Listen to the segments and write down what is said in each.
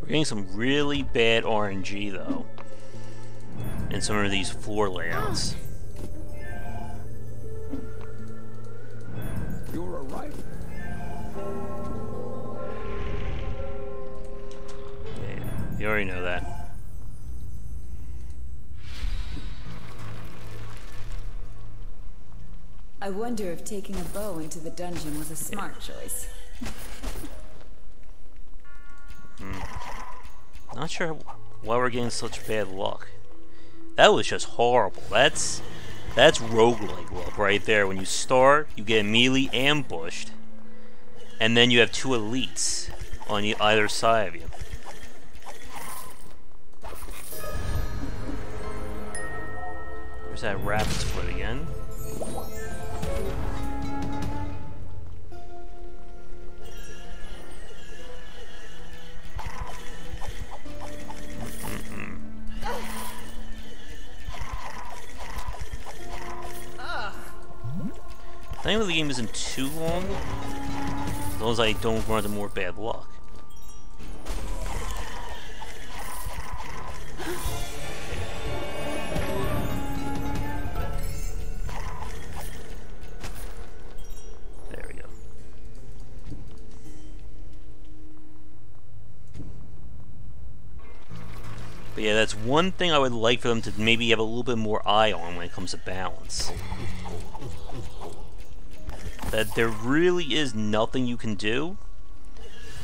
getting some really bad RNG though in some of these floor layouts. You're a right. Yeah, you already know that. I wonder if taking a bow into the dungeon was a smart choice. Not sure why we're getting such bad luck. That was just horrible. That's roguelike luck right there. When you start, you get immediately ambushed, and then you have two elites on either side of you. There's that rapid split again. Thankfully, the game isn't too long, as long as I don't run into more bad luck. There we go. But yeah, that's one thing I would like for them to maybe have a little bit more eye on when it comes to balance. That there really is nothing you can do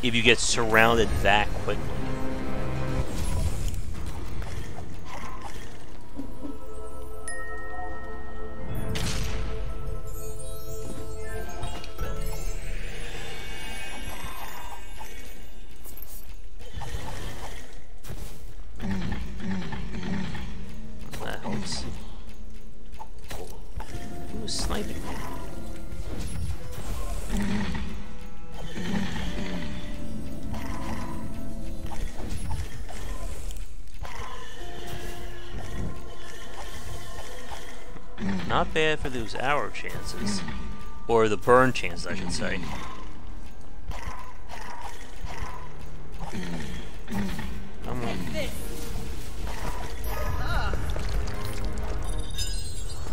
if you get surrounded that quickly. That helps. He was sniping me. Not bad for those arrow chances. Or the burn chances, I should say. Come on.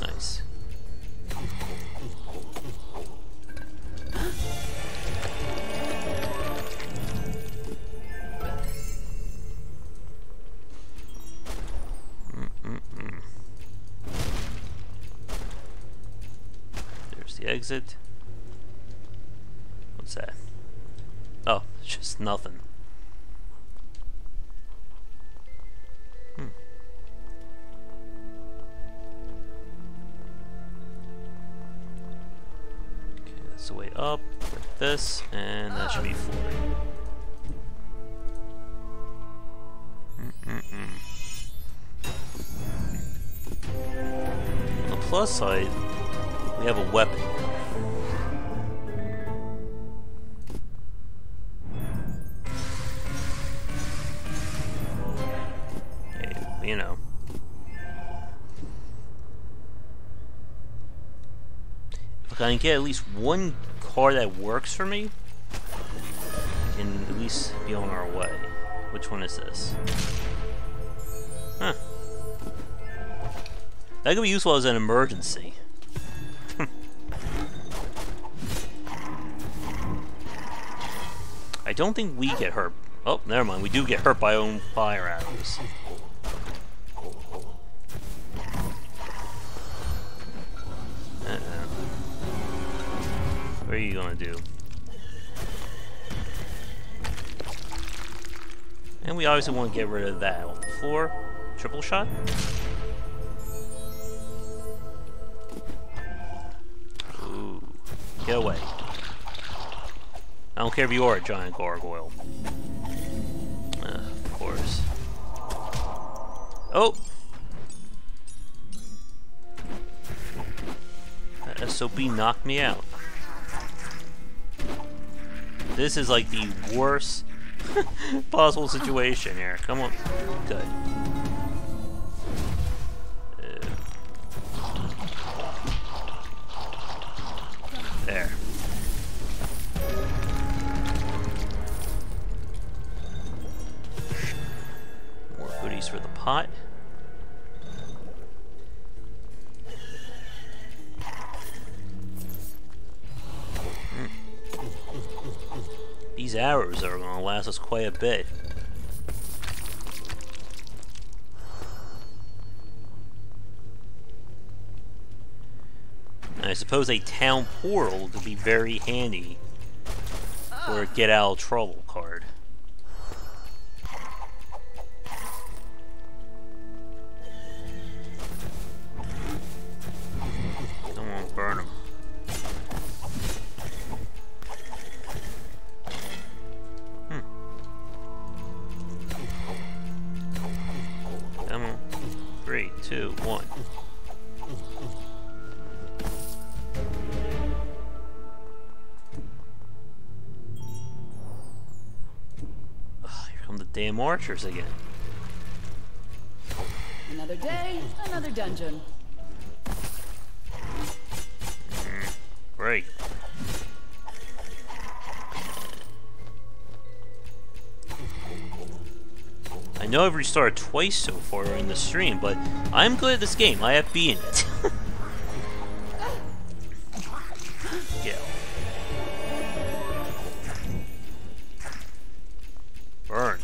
Nice. There's the exit. What's that? Oh, it's just nothing. Okay, that's the way up, like this, and that should be floating. On the plus side, we have a weapon. Hey, you know. If I can get at least one car that works for me, we can at least be on our way. Which one is this? Huh. That could be useful as an emergency. I don't think we get hurt. Oh, never mind. We do get hurt by our own fire arrows. What are you gonna do? And we obviously want to get rid of that on the floor. Triple shot. Ooh. Get away. I don't care if you are a giant gargoyle. Of course. Oh! That SOB knocked me out. This is like the worst possible situation here. Come on. Good. There. pot. These arrows are going to last us quite a bit. And I suppose a town portal could be very handy for a get out of trouble card. Don't want to burn them. Come on. 3, 2, 1. The damn archers again. Another day, another dungeon. Great. I know I've restarted twice so far in the stream, but I'm good at this game. I have beaten it. Yeah. Burn.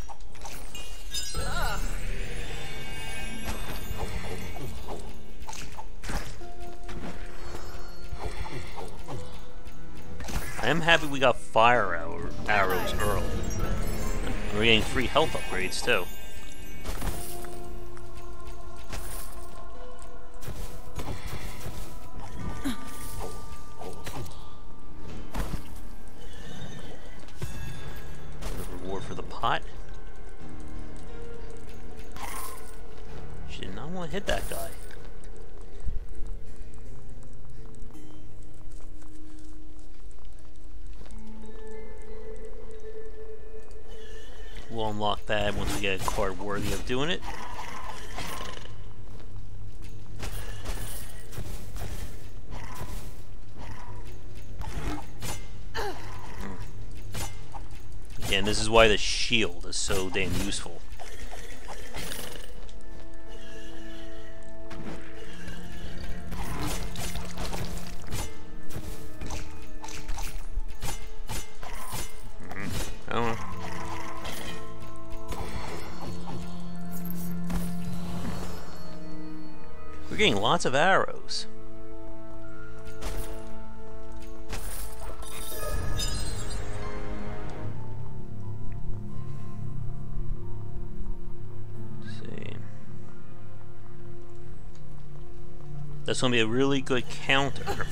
I am happy we got fire arrows early. We're getting free health upgrades too. Reward for the pot. She did not want to hit that guy. We'll unlock that once we get a card worthy of doing it. Again, this is why the shield is so damn useful. I don't know. We're getting lots of arrows. Let's see. That's going to be a really good counter.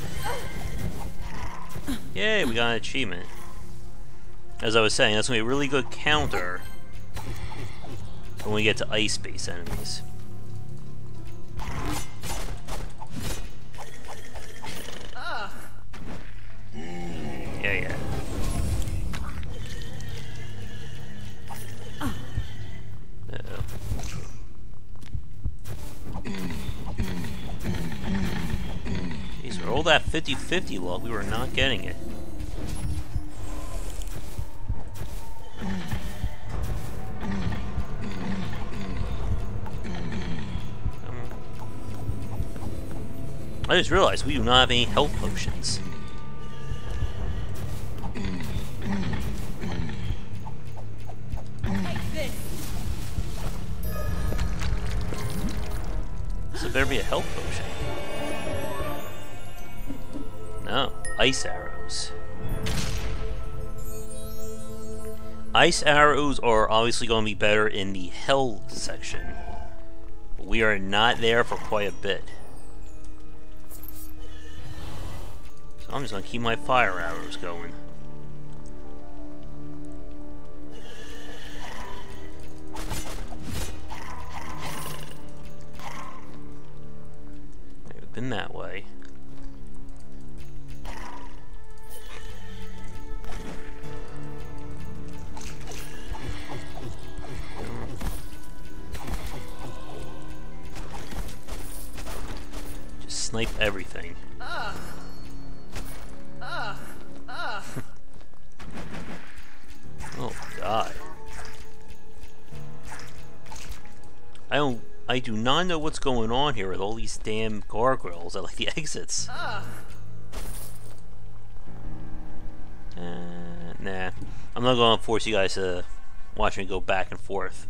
Yay, we got an achievement. As I was saying, that's going to be a really good counter when we get to ice-based enemies. Yeah. Uh-oh. Jeez, for all that 50-50 luck, we were not getting it. I just realized we do not have any health potions. So there be a health potion. No, ice arrows. Ice arrows are obviously going to be better in the hell section. But we are not there for quite a bit. So I'm just going to keep my fire arrows going. I've been that way. Just snipe everything. Oh God. I don't I do not know what's going on here with all these damn gargoyles at like the exits. Nah. I'm not going to force you guys to watch me go back and forth.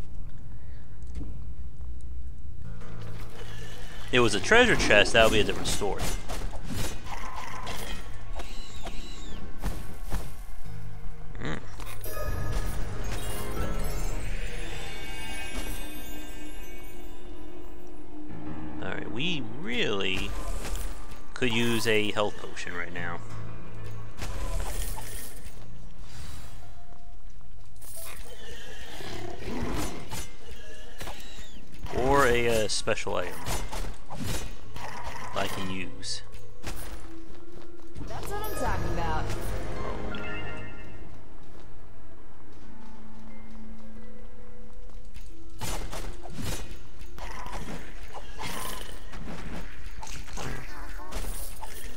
If it was a treasure chest, that would be a different story. Alright, we really could use a health potion right now. Or a special item I can use. That's what I'm talking about.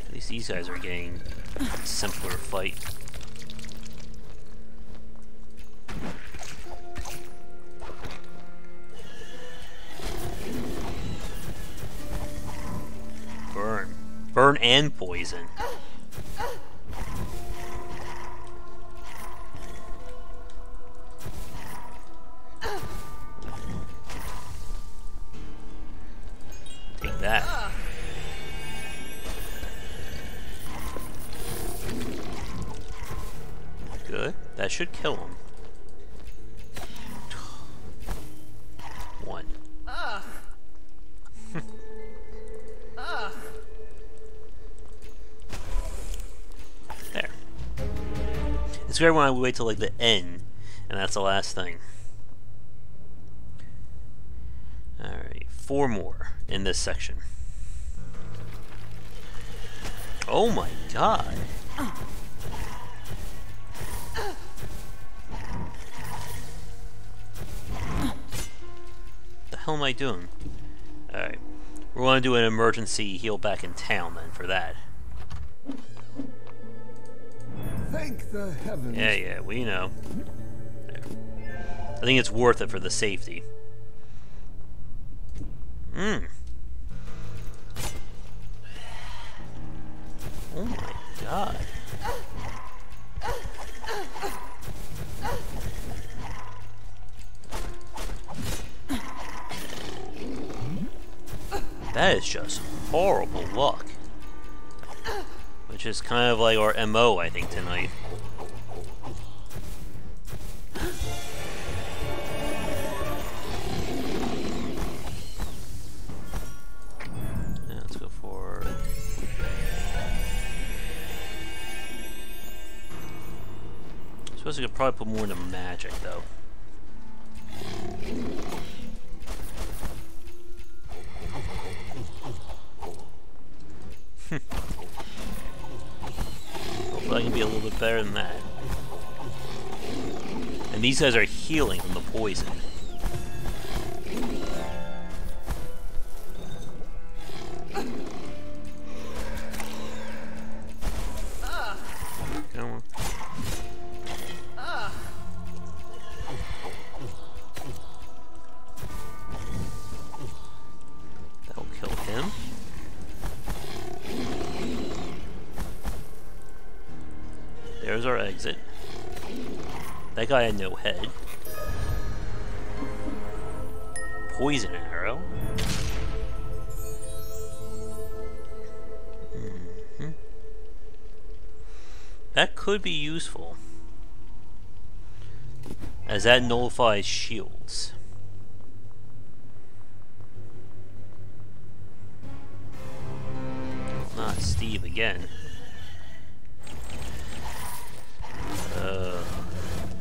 At least these guys are getting a simpler fight. Burn. Burn and poison. Take that. Good. That should kill him. One. There. It's great when I wait till like the end, and that's the last thing. Alright, 4 more in this section. Oh my god. The hell am I doing? Alright. We're going to do an emergency heal back in town then for that. Thank the heavens. Yeah, we know. There. I think it's worth it for the safety. Oh my god. That is just horrible luck. Which is kind of like our MO, I think, tonight. Yeah, let's go for... I suppose I could probably put more into magic, though. Hopefully I can be a little bit better than that. And these guys are healing from the poison. Come on. That'll kill him. There's our exit. That guy had no head. Poison arrow. That could be useful, as that nullifies shields. Not Steve again.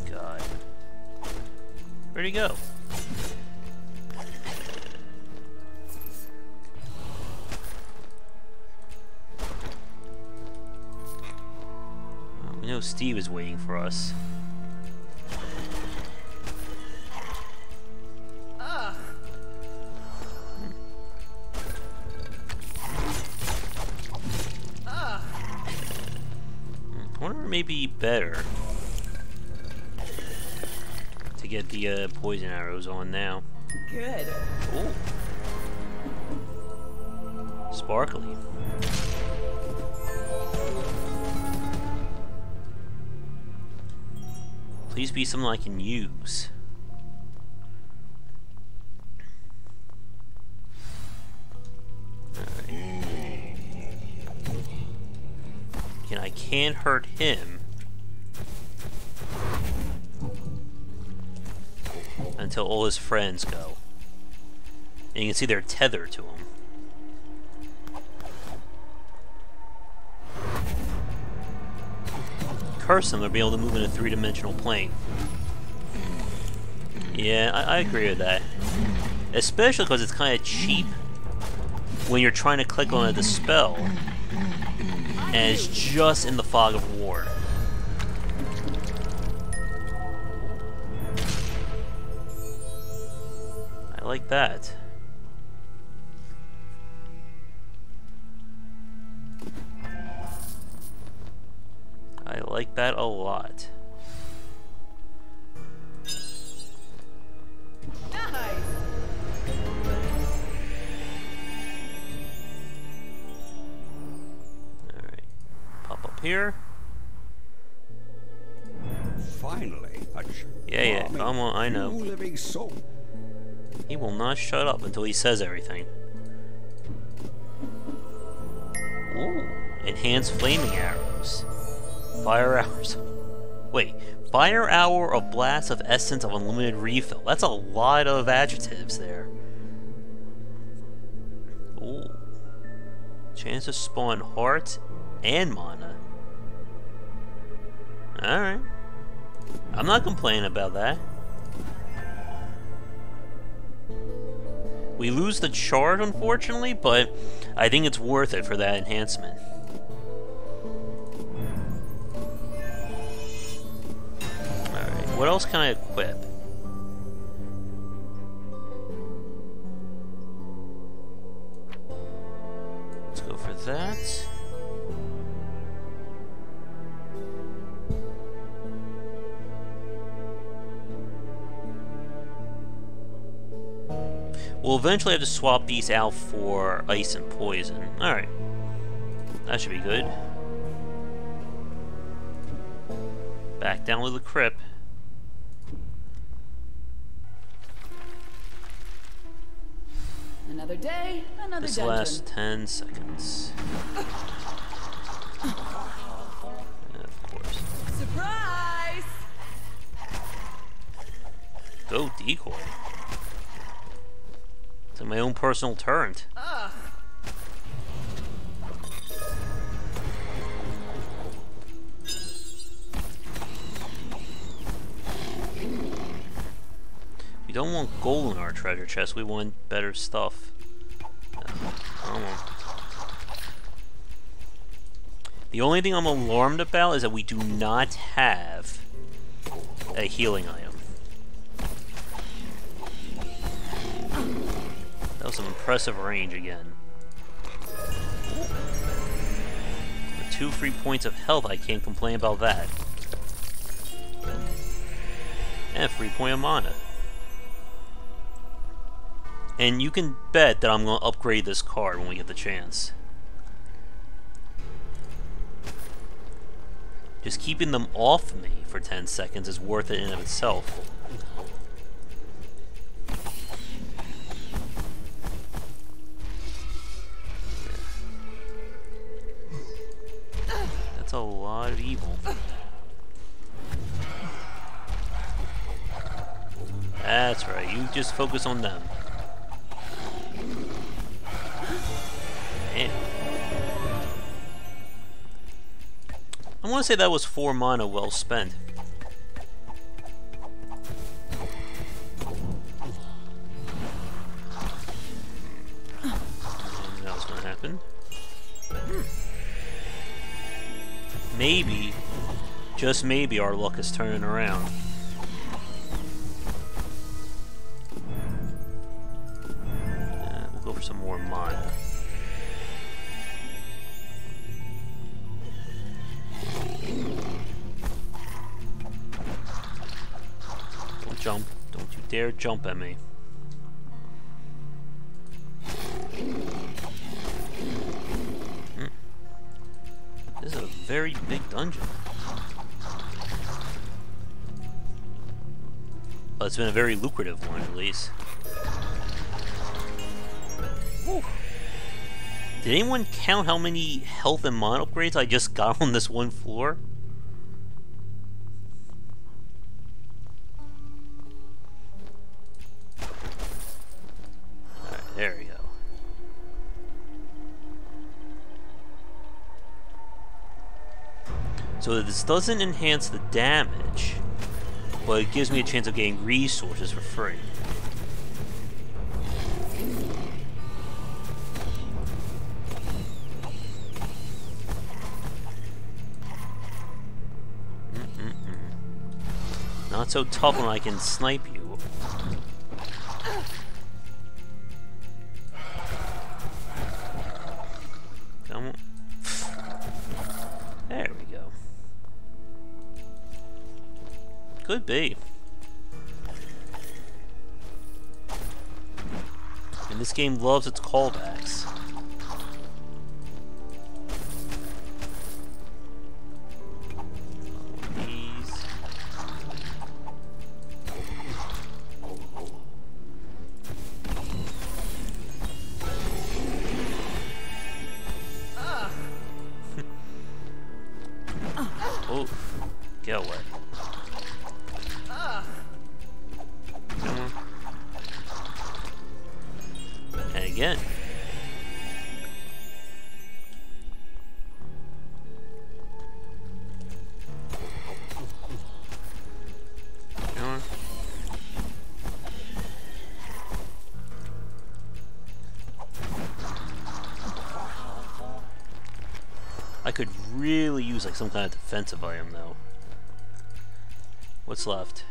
God. Where'd he go? Well, we know Steve is waiting for us. I wonder if it may be better to get the poison arrows on now. Good. Ooh. sparkly. Please be something I can use. Alright. Again, I can't hurt him until all his friends go. And you can see they're tethered to him. Curse them, they'll be able to move in a three-dimensional plane. Yeah, I agree with that. Especially because it's kind of cheap when you're trying to click on a dispel and it's just in the fog of war. I like that. I like that a lot. Nice. Alright. Pop up here. Finally, a Yeah, come on, I know. living soul. He will not shut up until he says everything. Ooh. Enhanced flaming arrows. Fire hours. Wait. Fire hour of blast of essence of unlimited refill. That's a lot of adjectives there. Ooh. Chance to spawn hearts and mana. Alright. I'm not complaining about that. We lose the charge, unfortunately, but I think it's worth it for that enhancement. Alright, what else can I equip? Let's go for that. We'll eventually have to swap these out for ice and poison. Alright. That should be good. Back down to the crypt. Another day, another This dungeon. lasts 10 seconds. Of course. Surprise! Go decoy. It's like my own personal turret. Ugh. We don't want gold in our treasure chest, we want better stuff. The only thing I'm alarmed about is that we do not have a healing item. That was some impressive range again. With 2 free points of health, I can't complain about that. And a free point of mana. And you can bet that I'm going to upgrade this card when we get the chance. Just keeping them off me for 10 seconds is worth it in and of itself. That's a lot of evil. That's right, you just focus on them. Man. I want to say that was 4 mana well spent. And that was going to happen. Maybe, just maybe, our luck is turning around. We'll go for some more mana. Don't jump. Don't you dare jump at me. very big dungeon. Well, it's been a very lucrative one, at least. Whew. Did anyone count how many health and mod upgrades I just got on this one floor? Alright, there we go. So this doesn't enhance the damage, but it gives me a chance of getting resources for free. Not so tough when I can snipe you. Come on. There we go. Could be. And this game loves its callbacks. Oh, get away. Come on. And again. Come on. I could really use like some kind of defensive item though. What's left?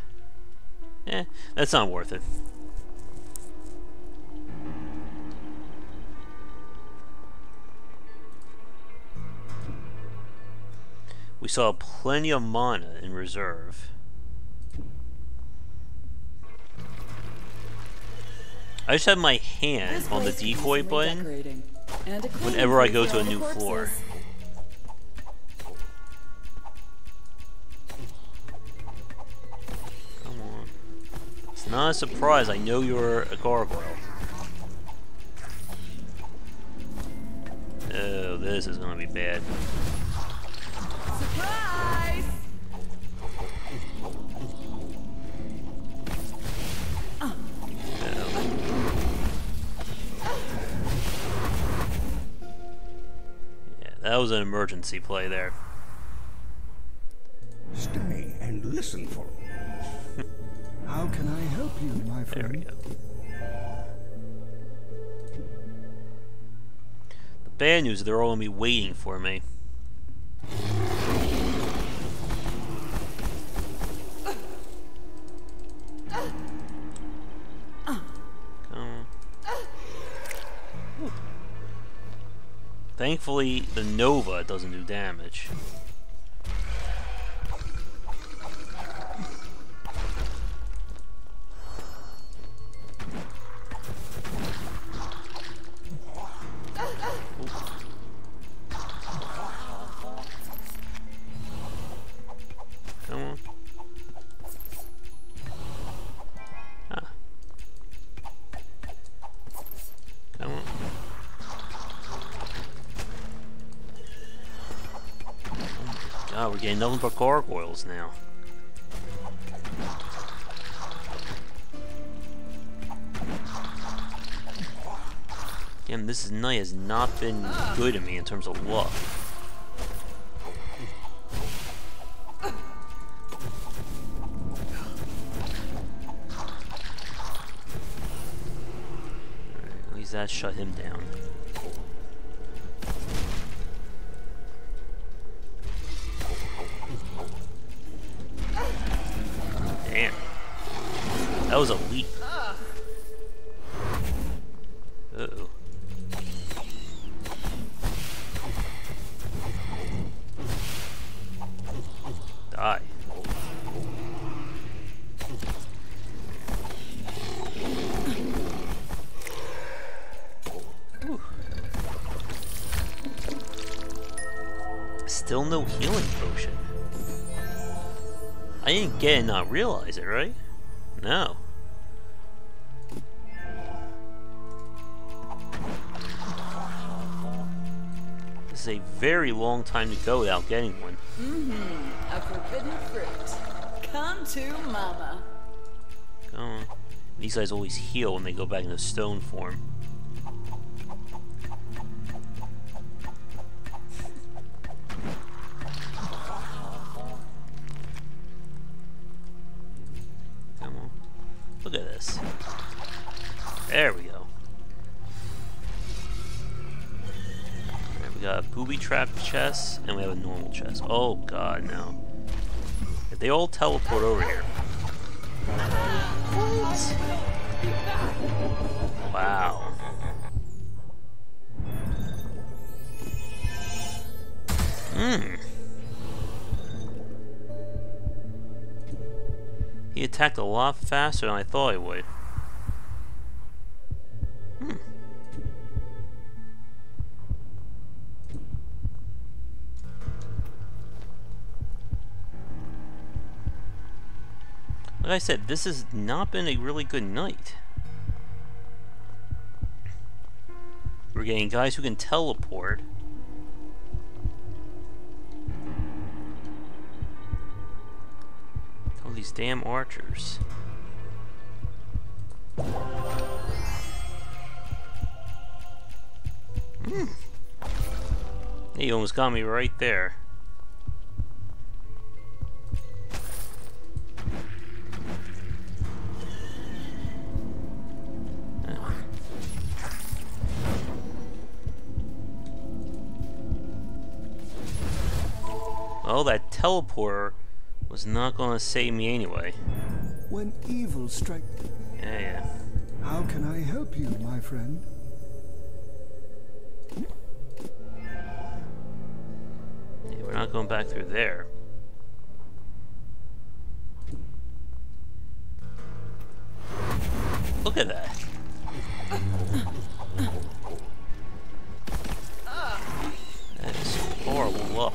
Eh, that's not worth it. We saw plenty of mana in reserve. I just have my hand on the decoy button whenever I go to a new floor. Not a surprise, I know you're a gargoyle. Oh, this is gonna be bad. Surprise! Yeah, that was an emergency play there. Stay and listen for me. How can I help you, my friend? There we go. The bad news is they're all gonna be waiting for me. Come on. Ooh. Thankfully, the Nova doesn't do damage. Come on. Ah. Come on. Oh my god, we're getting nothing but gargoyles now. Damn, this night has not been good to me in terms of luck. That shut him down. Damn. That was a leap. Uh-oh. Die. Still no healing potion. I didn't get it, not realize it, right? No. This is a very long time to go without getting one. A forbidden fruit. Come to mama. Come on. These guys always heal when they go back into stone form. Come on. Look at this. There we go. Alright, we got a booby trap chest, and we have a normal chest. Oh god, no. If they all teleport over here. What? Wow. He attacked a lot faster than I thought he would. Like I said, this has not been a really good night. We're getting guys who can teleport. All these damn archers. He almost got me right there. Well, that teleporter was not going to save me anyway. When evil strikes... Yeah. How can I help you, my friend? Yeah, we're not going back through there. Look at that. That is horrible luck.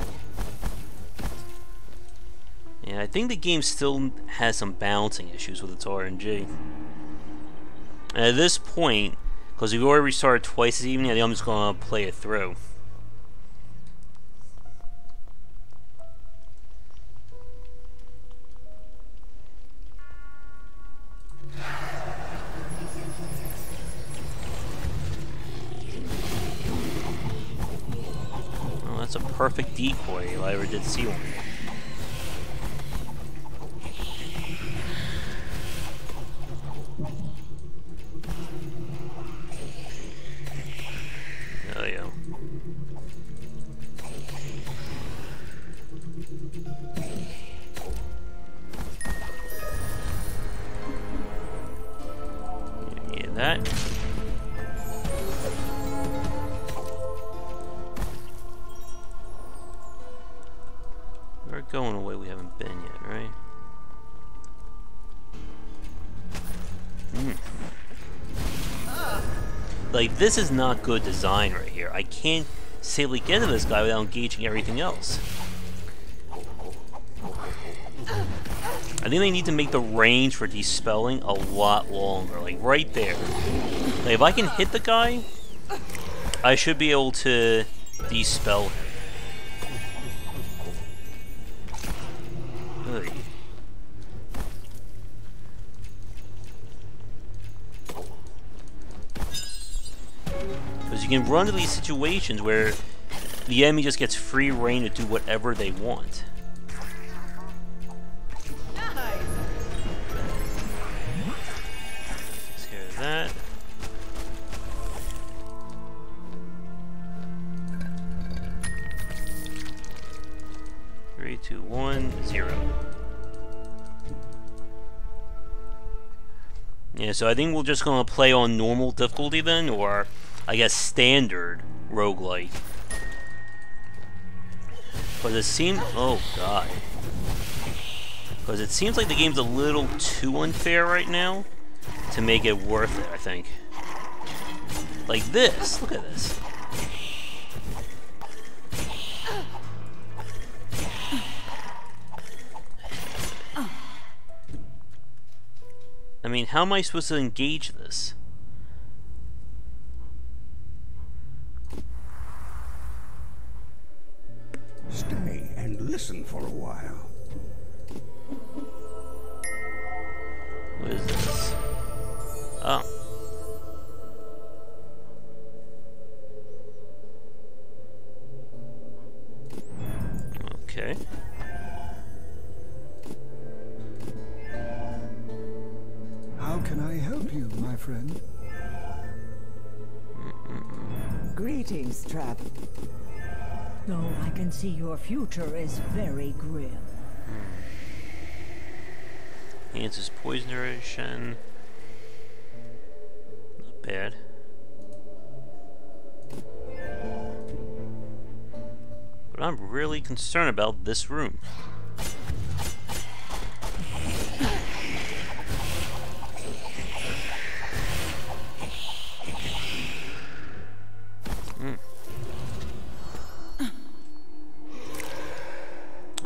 Yeah, I think the game still has some balancing issues with its RNG. And at this point, because we've already restarted twice this evening, I think I'm just going to play it through. Well, that's a perfect decoy if I ever did see one. That. We're going away we haven't been yet, right? Like, this is not good design right here. I can't safely get to this guy without engaging everything else. I think they need to make the range for dispelling a lot longer, like right there. Like if I can hit the guy, I should be able to dispel him. Ugh. Because you can run into these situations where the enemy just gets free reign to do whatever they want. That. Three, two, 1, 0. Yeah, so I think we're just gonna play on normal difficulty then, or I guess standard roguelike. Because it seems, oh god. Because it seems like the game's a little too unfair right now to make it worth it, I think. Like this, look at this. mean, how am I supposed to engage this? Stay and listen for a while. What is this? Oh. Okay. How can I help you, my friend? Greetings, traveler. Though I can see your future is very grim. Enhances poison duration. Not bad. But I'm really concerned about this room.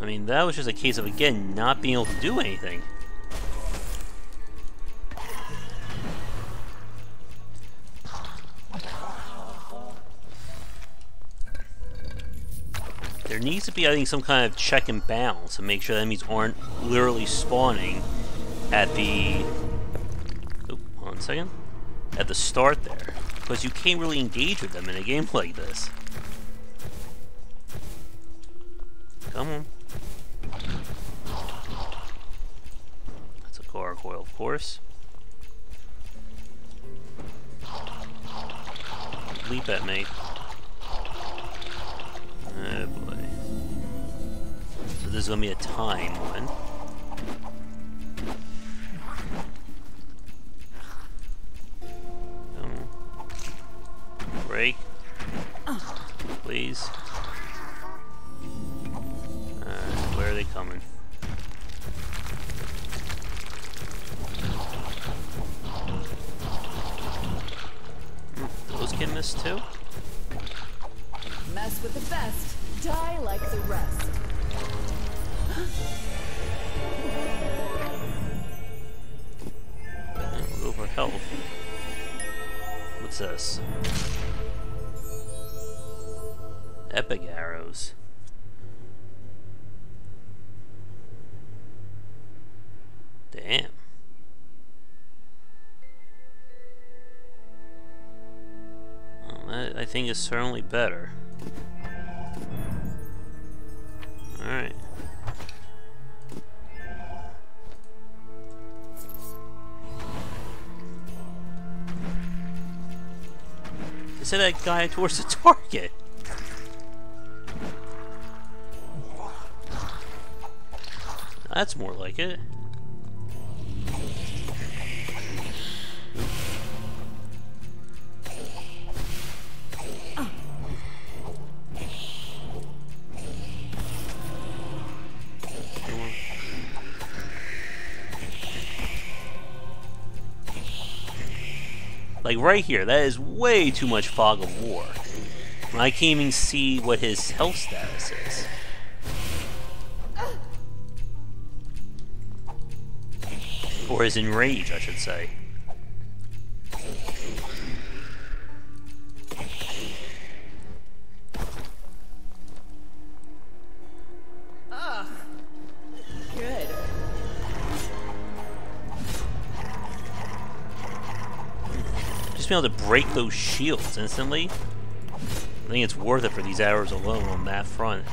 I mean, that was just a case of, again, not being able to do anything. There needs to be, I think, some kind of check and balance to make sure the enemies aren't literally spawning at the... Oh, hold on a second. At the start there. Because you can't really engage with them in a game like this. Come on. That's a gargoyle, of course. Leap at me. Oh boy. So this is gonna be a time one. Come on. Break. Please. Where are they coming? Those get missed too? Mess with the best, die like the rest. We'll go for health. What's this? Epic arrows. Damn. Well, that, I think, is certainly better. Alright. They said that guy towards the target. That's more like it. Like right here, that is way too much fog of war. I can't even see what his health status is. Or his enrage, I should say. Good. Just being able to break those shields instantly, I think it's worth it for these arrows alone on that front.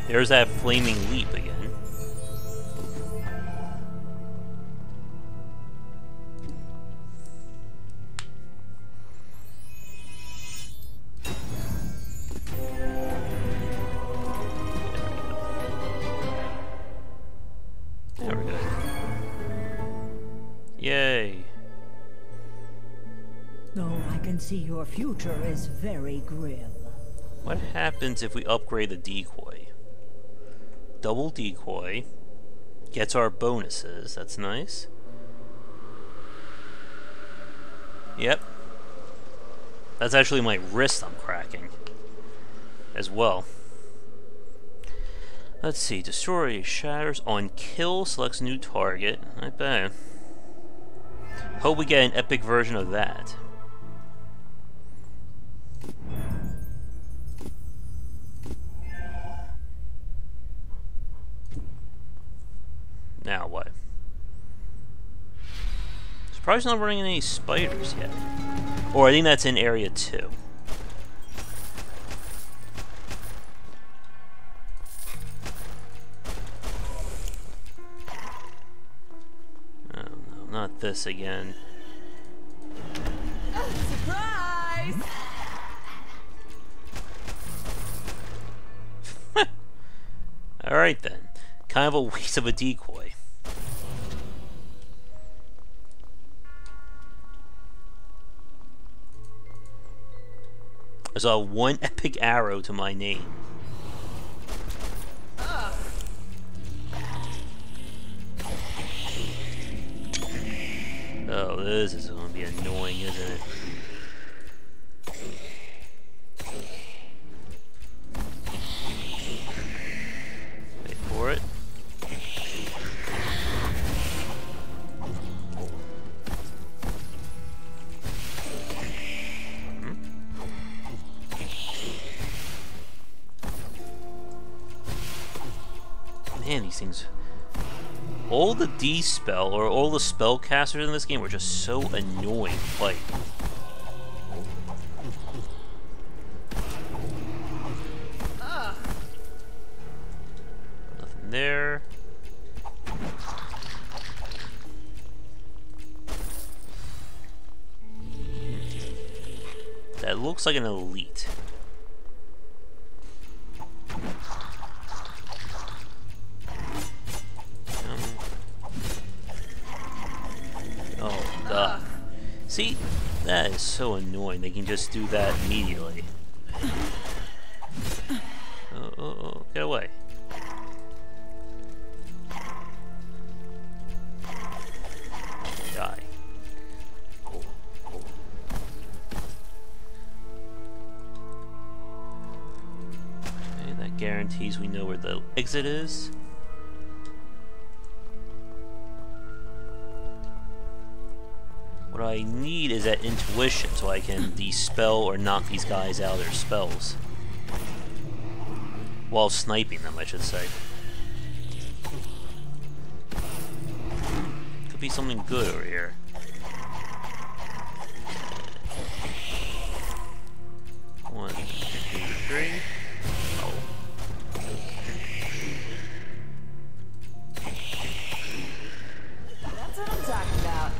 There's that flaming leap again. There we go. Yay. Though I can see your future is very grim. What happens if we upgrade the decoy? Double decoy. Gets our bonuses. That's nice. Yep. That's actually my wrist I'm cracking. As well. Let's see. Destroy shatters on kill. Selects new target. Not bad. Hope we get an epic version of that. Now what? Surprised not running any spiders yet. Or I think that's in area 2. Oh no, not this again. Surprise! Alright then. Kind of a waste of a decoy. I saw one epic arrow to my name. Oh, this is going to be annoying, isn't it? Wait for it. Man, these things... All the D-spell, or all the spellcasters in this game were just so annoying to fight. Nothing there. That looks like an elite. Oh, God. See? That is so annoying. They can just do that immediately. Oh, get away. Die. Okay, that guarantees we know where the exit is. What I need is that intuition so I can dispel or knock these guys out of their spells. While sniping them, I should say. Could be something good over here. One, two, three. Oh. That's what I'm talking about.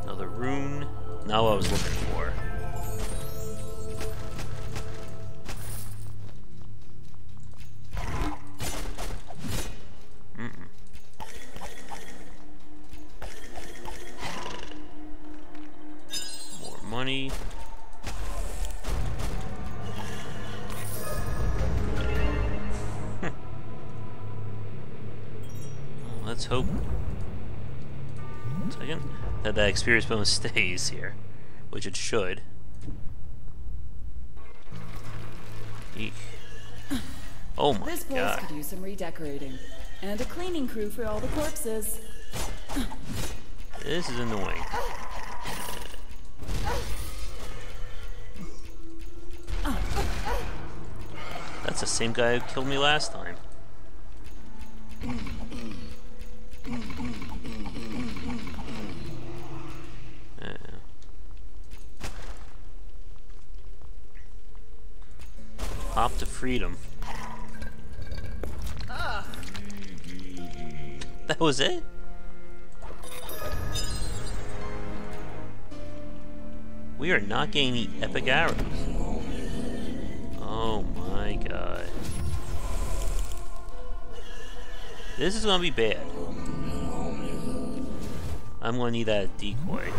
Another rune. Not what I was looking for. More money. Let's hope. Second. That experience bonus stays here, which it should. Eek. Oh my This place God. could use some redecorating. And a cleaning crew for all the corpses. This is annoying. That's the same guy who killed me last time. Hop to freedom. That was it? We are not getting any epic arrows. Oh my God. This is gonna be bad. I'm gonna need that decoy.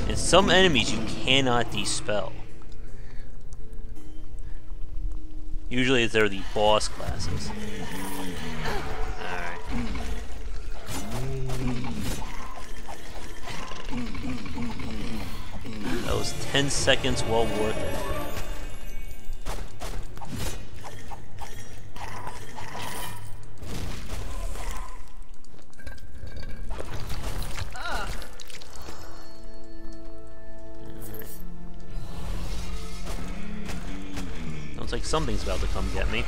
And some enemies you cannot dispel. Usually they're the boss classes. Alright. was 10 seconds well worth it. Sounds like something's about to come get me.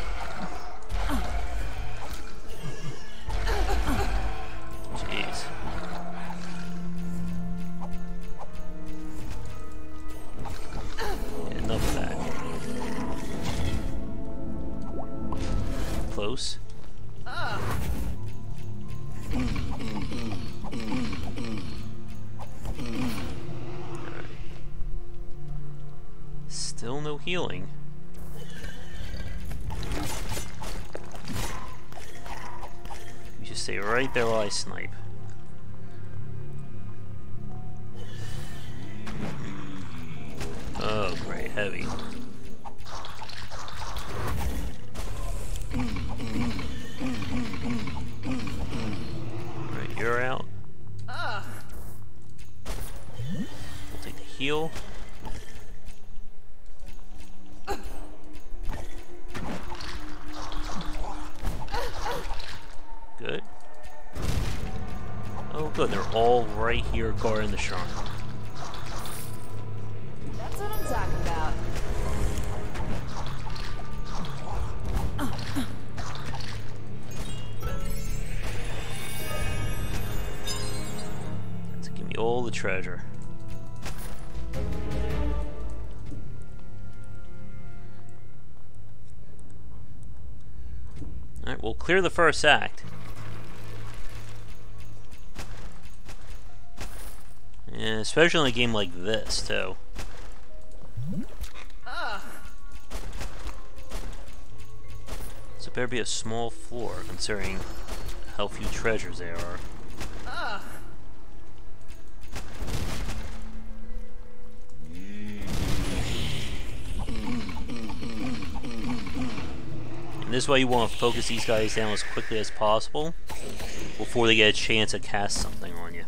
Jeez. Enough of that. Close. Alright. Still no healing. You just stay right there while I snipe. Oh, great, heavy. Alright, you're out. We'll take the heal. Good. Oh, good, they're all right here guarding the shrine. That's what I'm talking about. Let's give me all the treasure. Alright, we'll clear the first act. And especially in a game like this, too. So it better be a small floor, considering how few treasures there are. And this is why you want to focus these guys down as quickly as possible before they get a chance to cast something on you.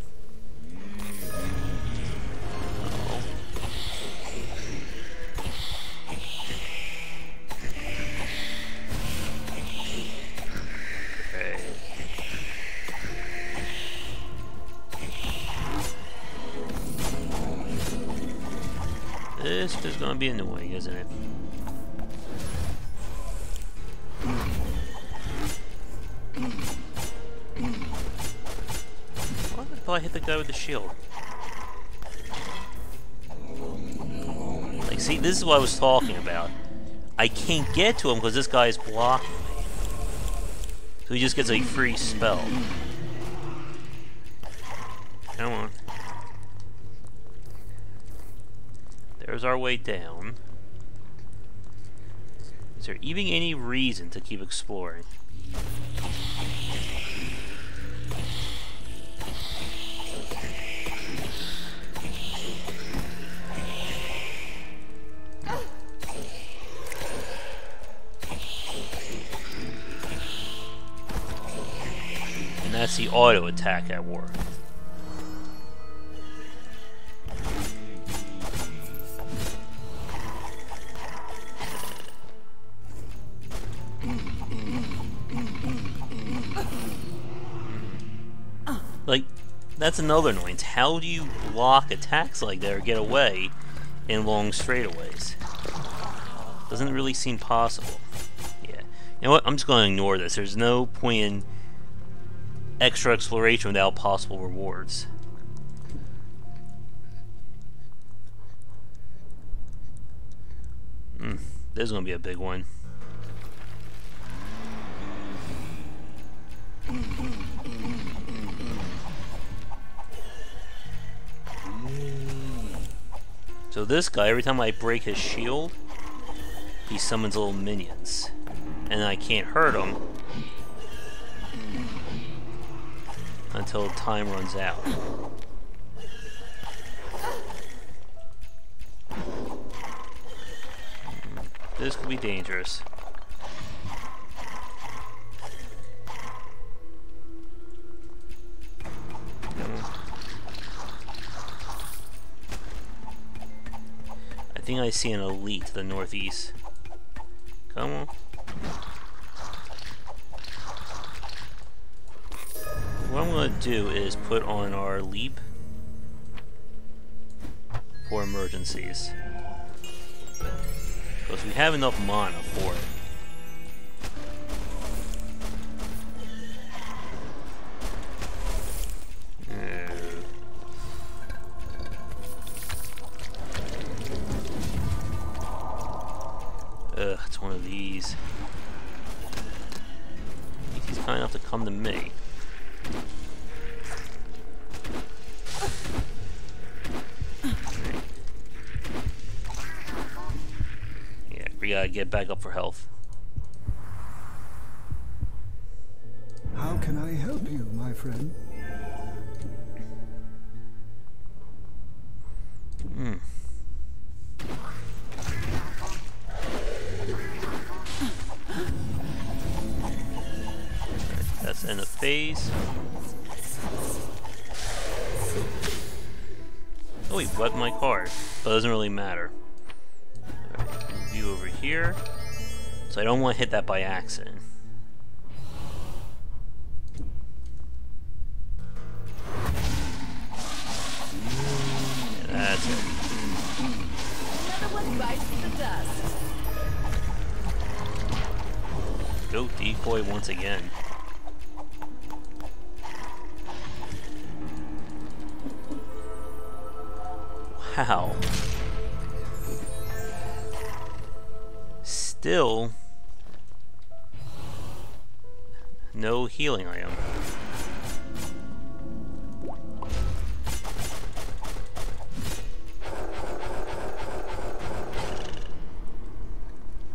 This is going to be annoying, isn't it? Why did I hit the guy with the shield? Like, see, this is what I was talking about. I can't get to him because this guy is blocking me. So he just gets a free spell. Come on. There's our way down. Is there even any reason to keep exploring? And that's the auto attack at work. Like, that's another annoyance. How do you block attacks like that or get away in long straightaways? Doesn't really seem possible. Yeah. You know what? I'm just going to ignore this. There's no point in extra exploration without possible rewards. This is going to be a big one. So this guy, every time I break his shield, he summons little minions. And I can't hurt him until time runs out. This could be dangerous. Come on. think I see an elite to the northeast. Come on. What I'm going to do is put on our leap for emergencies. Because we have enough mana for it. Ugh, it's one of these. I think he's kind enough to come to me. Yeah, we gotta get back up for health. How can I help you, my friend? That's end of phase. Oh, he wiped my card, but it doesn't really matter. Alright, view over here. So I don't want to hit that by accident. Yeah, that's it. Another one bites the dust. Go decoy once again. Wow. Still no healing item.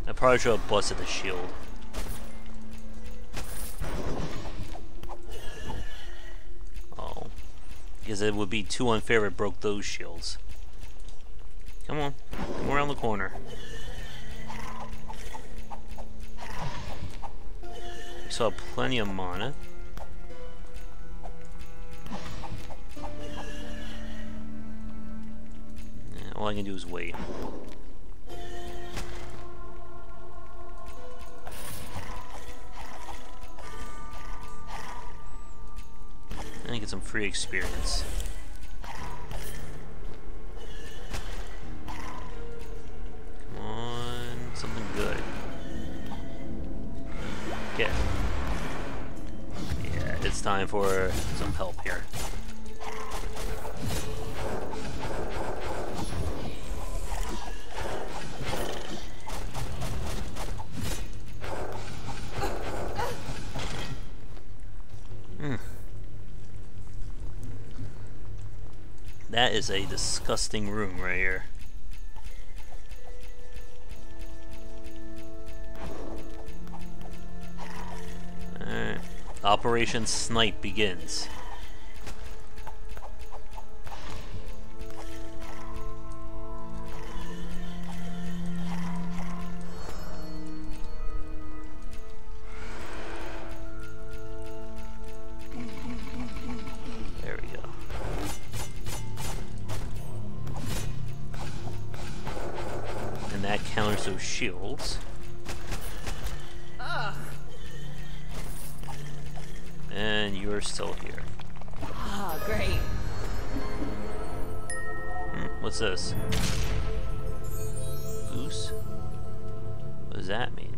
I probably should have busted the shield. Oh. Because it would be too unfair if it broke those shields. Come on, come around the corner. We still have plenty of mana. Yeah, all I can do is wait. And get some free experience. Something good. Okay. Yeah, it's time for some help here. That is a disgusting room right here. Operation Snipe begins. There we go. And that counters those shields. And you're still here. Ah, great. What's this? Goose? What does that mean?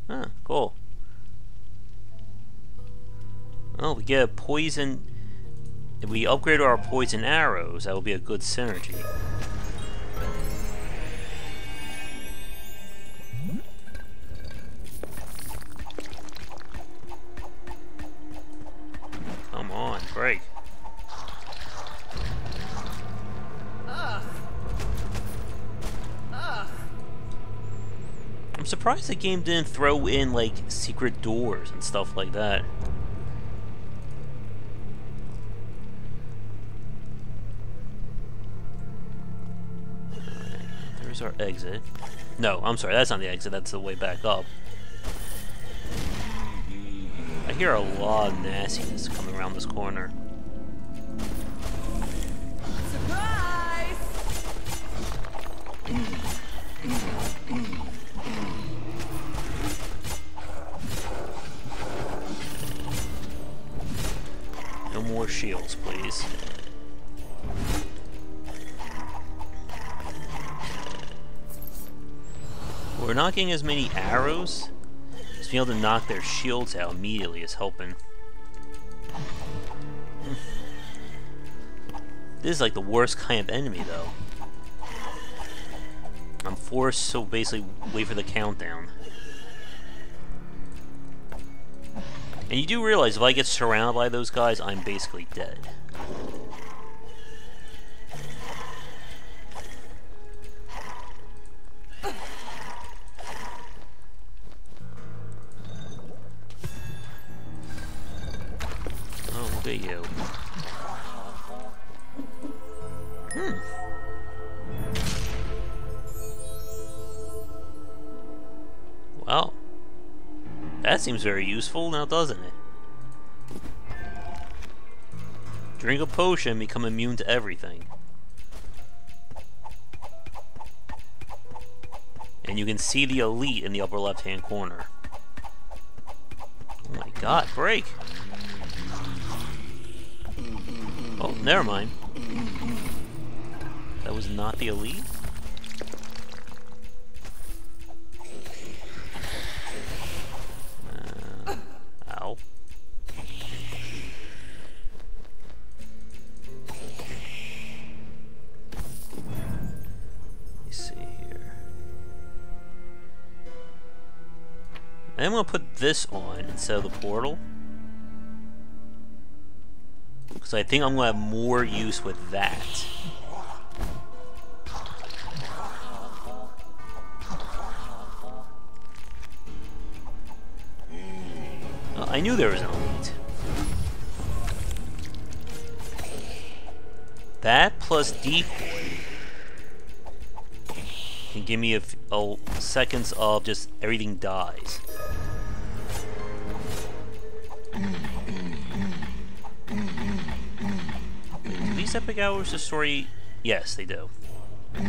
Huh, cool. Oh, we get a poison. If we upgrade our poison arrows, that will be a good synergy. Come on, break. I'm surprised the game didn't throw in like secret doors and stuff like that. Alright, there's our exit. No, I'm sorry, that's not the exit, that's the way back up. I hear a lot of nastiness coming around this corner. Surprise! shields, please. We're not getting as many arrows. Just being able to knock their shields out immediately is helping. This is like the worst kind of enemy, though. I'm forced to basically wait for the countdown. And you do realize if I get surrounded by those guys, I'm basically dead. Oh, look at you. Well, that seems very useful now, doesn't it? Drink a potion and become immune to everything. And you can see the elite in the upper left-hand corner. Oh my god, break! Oh, never mind. That was not the elite? Ow. Let me see here. I'm gonna put this on instead of the portal. Because I think I'm gonna have more use with that. I knew there was an elite. That plus decoy can give me a seconds of just everything dies. Do these epic hours the story? Yes, they do. You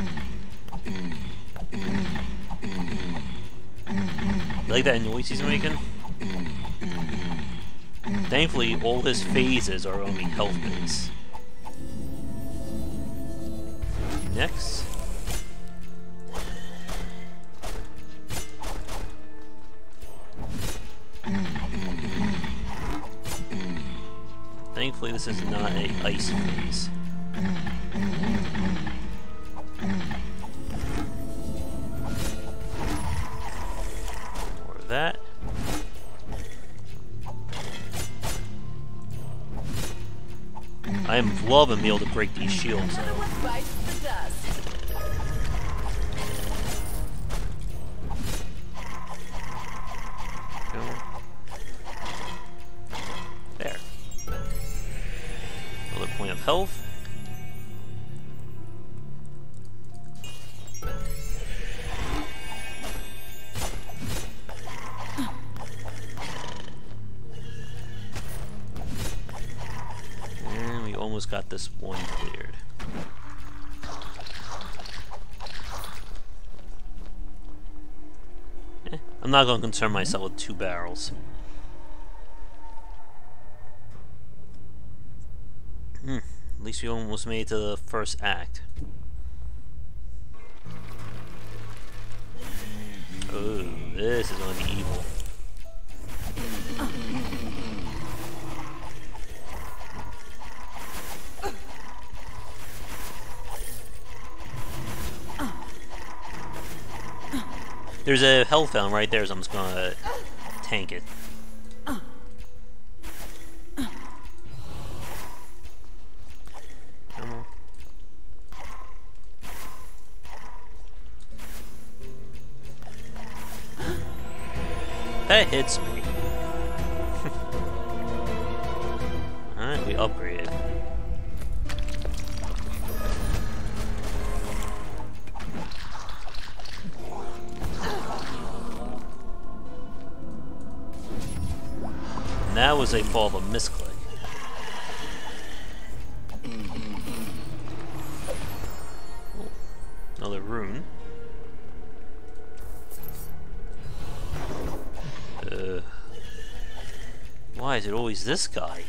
like that noise he's making? Thankfully, all his phases are only health base. Next. Thankfully, this is not a ice phase. More of that. I am loving being able to break these shields though. There. Another point of health. Almost got this one cleared. I'm not going to concern myself with 2 barrels. At least we almost made it to the first act. Oh, this is going to be evil. There's a health fountain right there, so I'm just gonna tank it. Come on. That hits me. Alright, we upgraded. That was a fall of a misclick. Oh, another rune. Why is it always this guy?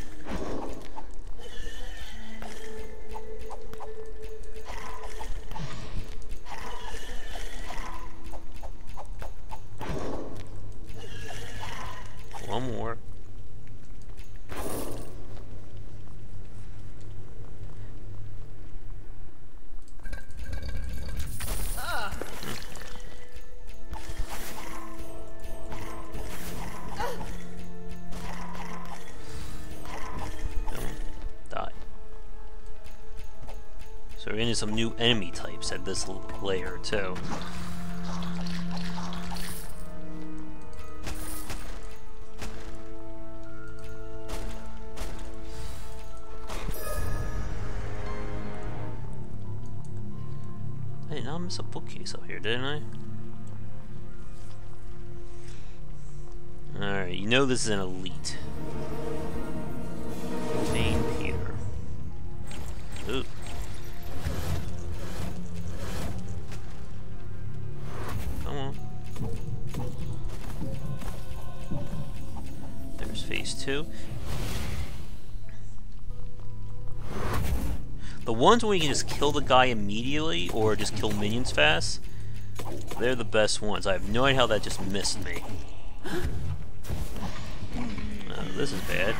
So we're into some new enemy types at this layer too. I did not miss a bookcase up here, didn't I? Alright, you know this is an elite. Main Peter. Ooh. Come on. There's phase 2. The ones where you can just kill the guy immediately or just kill minions fast, they're the best ones. I have no idea how that just missed me. Oh, this is bad.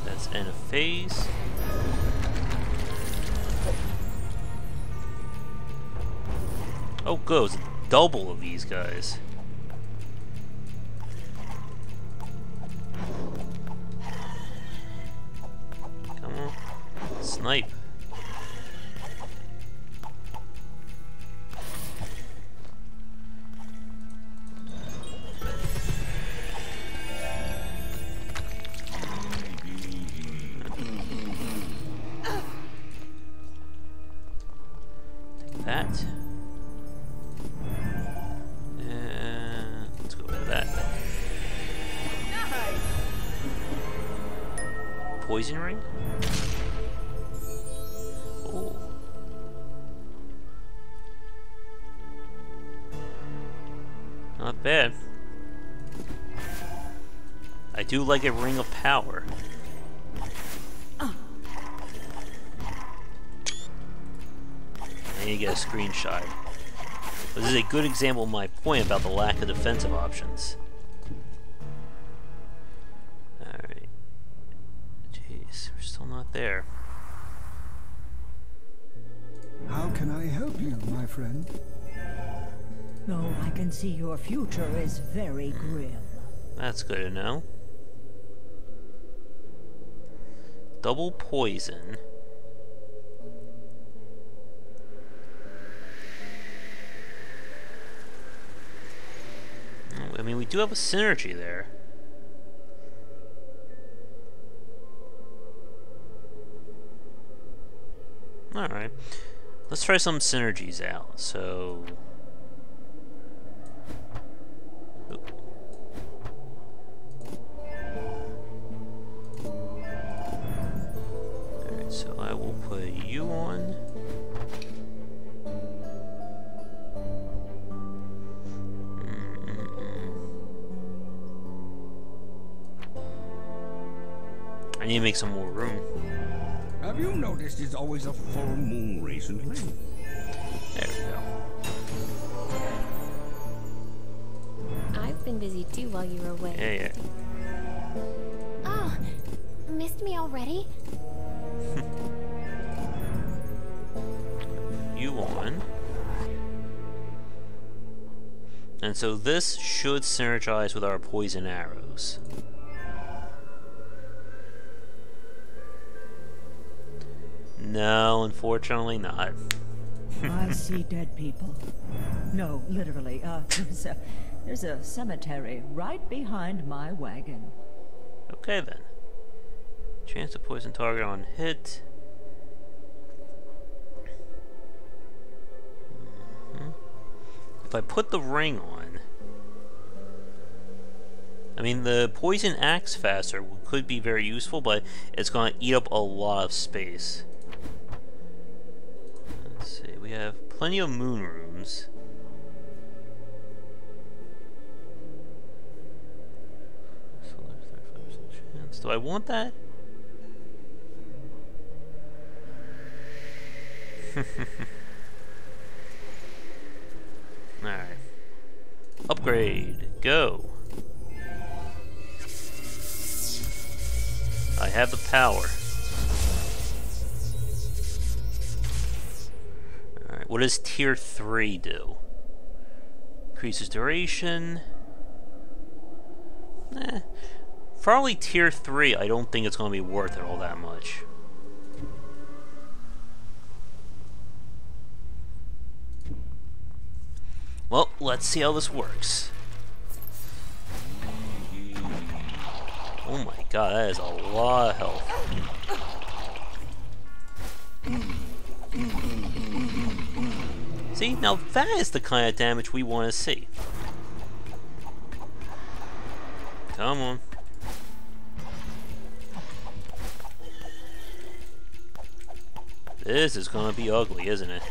That's end of phase. Oh, goes double of these guys. Come on, snipe. Take that. Let's go with that. Poison ring? Oh. Not bad. I do like a ring of power. And you get a screenshot. This is a good example of my point about the lack of defensive options. Alright. Jeez, we're still not there. How can I help you, my friend? Though I can see your future is very grim. That's good to know. Double poison. I mean, we do have a synergy there. Alright. Let's try some synergies out. So... Alright, so I will put you on. I need to make some more room. Have you noticed it's always a full moon recently? There we go. I've been busy too while you were away. Yeah. Oh, missed me already? You on. And so this should synergize with our poison arrows. No, unfortunately not. I see dead people. No, literally. There's a cemetery right behind my wagon. Okay then. Chance to poison target on hit. If I put the ring on, I mean the poison acts faster could be very useful, but it's going to eat up a lot of space. Let's see, we have plenty of moon rooms. So there's 35% chance. Do I want that? Alright. Upgrade. Go. I have the power. Alright, what does tier 3 do? increases duration. Probably tier 3, I don't think it's going to be worth it all that much. Well, let's see how this works. Oh my god, that is a lot of health. See, now that is the kind of damage we want to see. Come on. This is gonna be ugly, isn't it?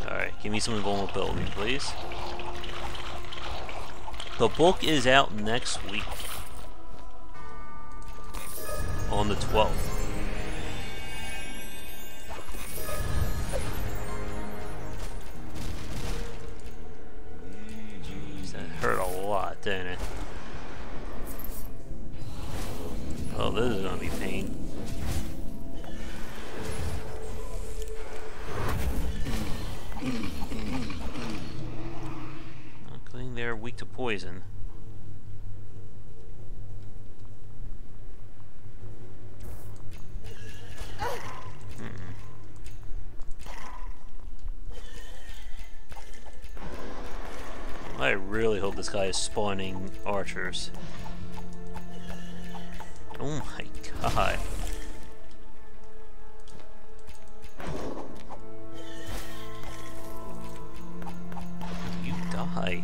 Alright, give me some invulnerability, please. The book is out next week. On the 12th. That hurt a lot, didn't it? Oh, this is gonna be pain. Luckily, they're weak to poison. I really hope this guy is spawning archers. Oh my god. You die.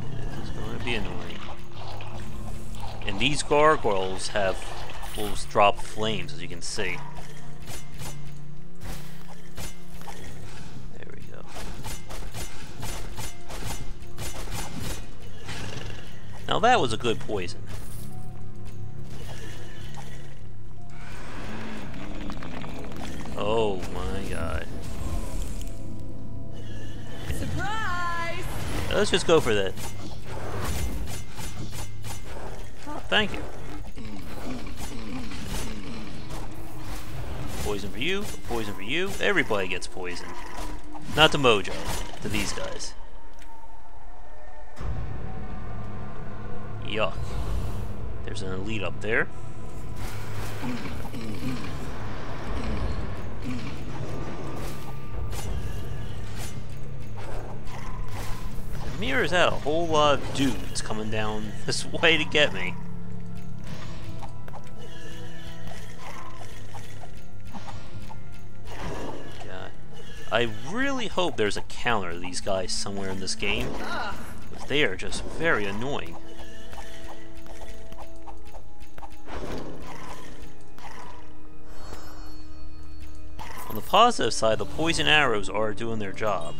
This is going to be annoying. And these gargoyles will drop flames, as you can see. There we go. Now that was a good poison. Oh my god. Surprise! Let's just go for that. Thank you. Poison for you, poison for you. Everybody gets poisoned. Not to Mojo, to these guys. Yuck. There's an elite up there. The mirror's out a whole lot of dudes coming down this way to get me. I really hope there's a counter to these guys somewhere in this game, because they are just very annoying. On the positive side, the poison arrows are doing their job.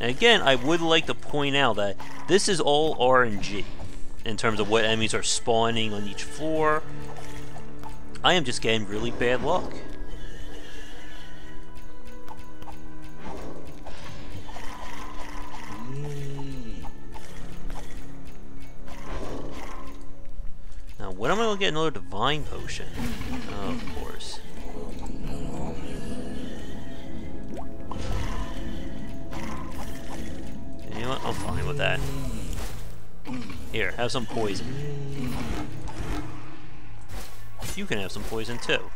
And again, I would like to point out that this is all RNG. In terms of what enemies are spawning on each floor. I am just getting really bad luck. Now, when am I going to get another divine potion? Oh, of course. You know what? I'm fine with that. Here, have some poison. You can have some poison too.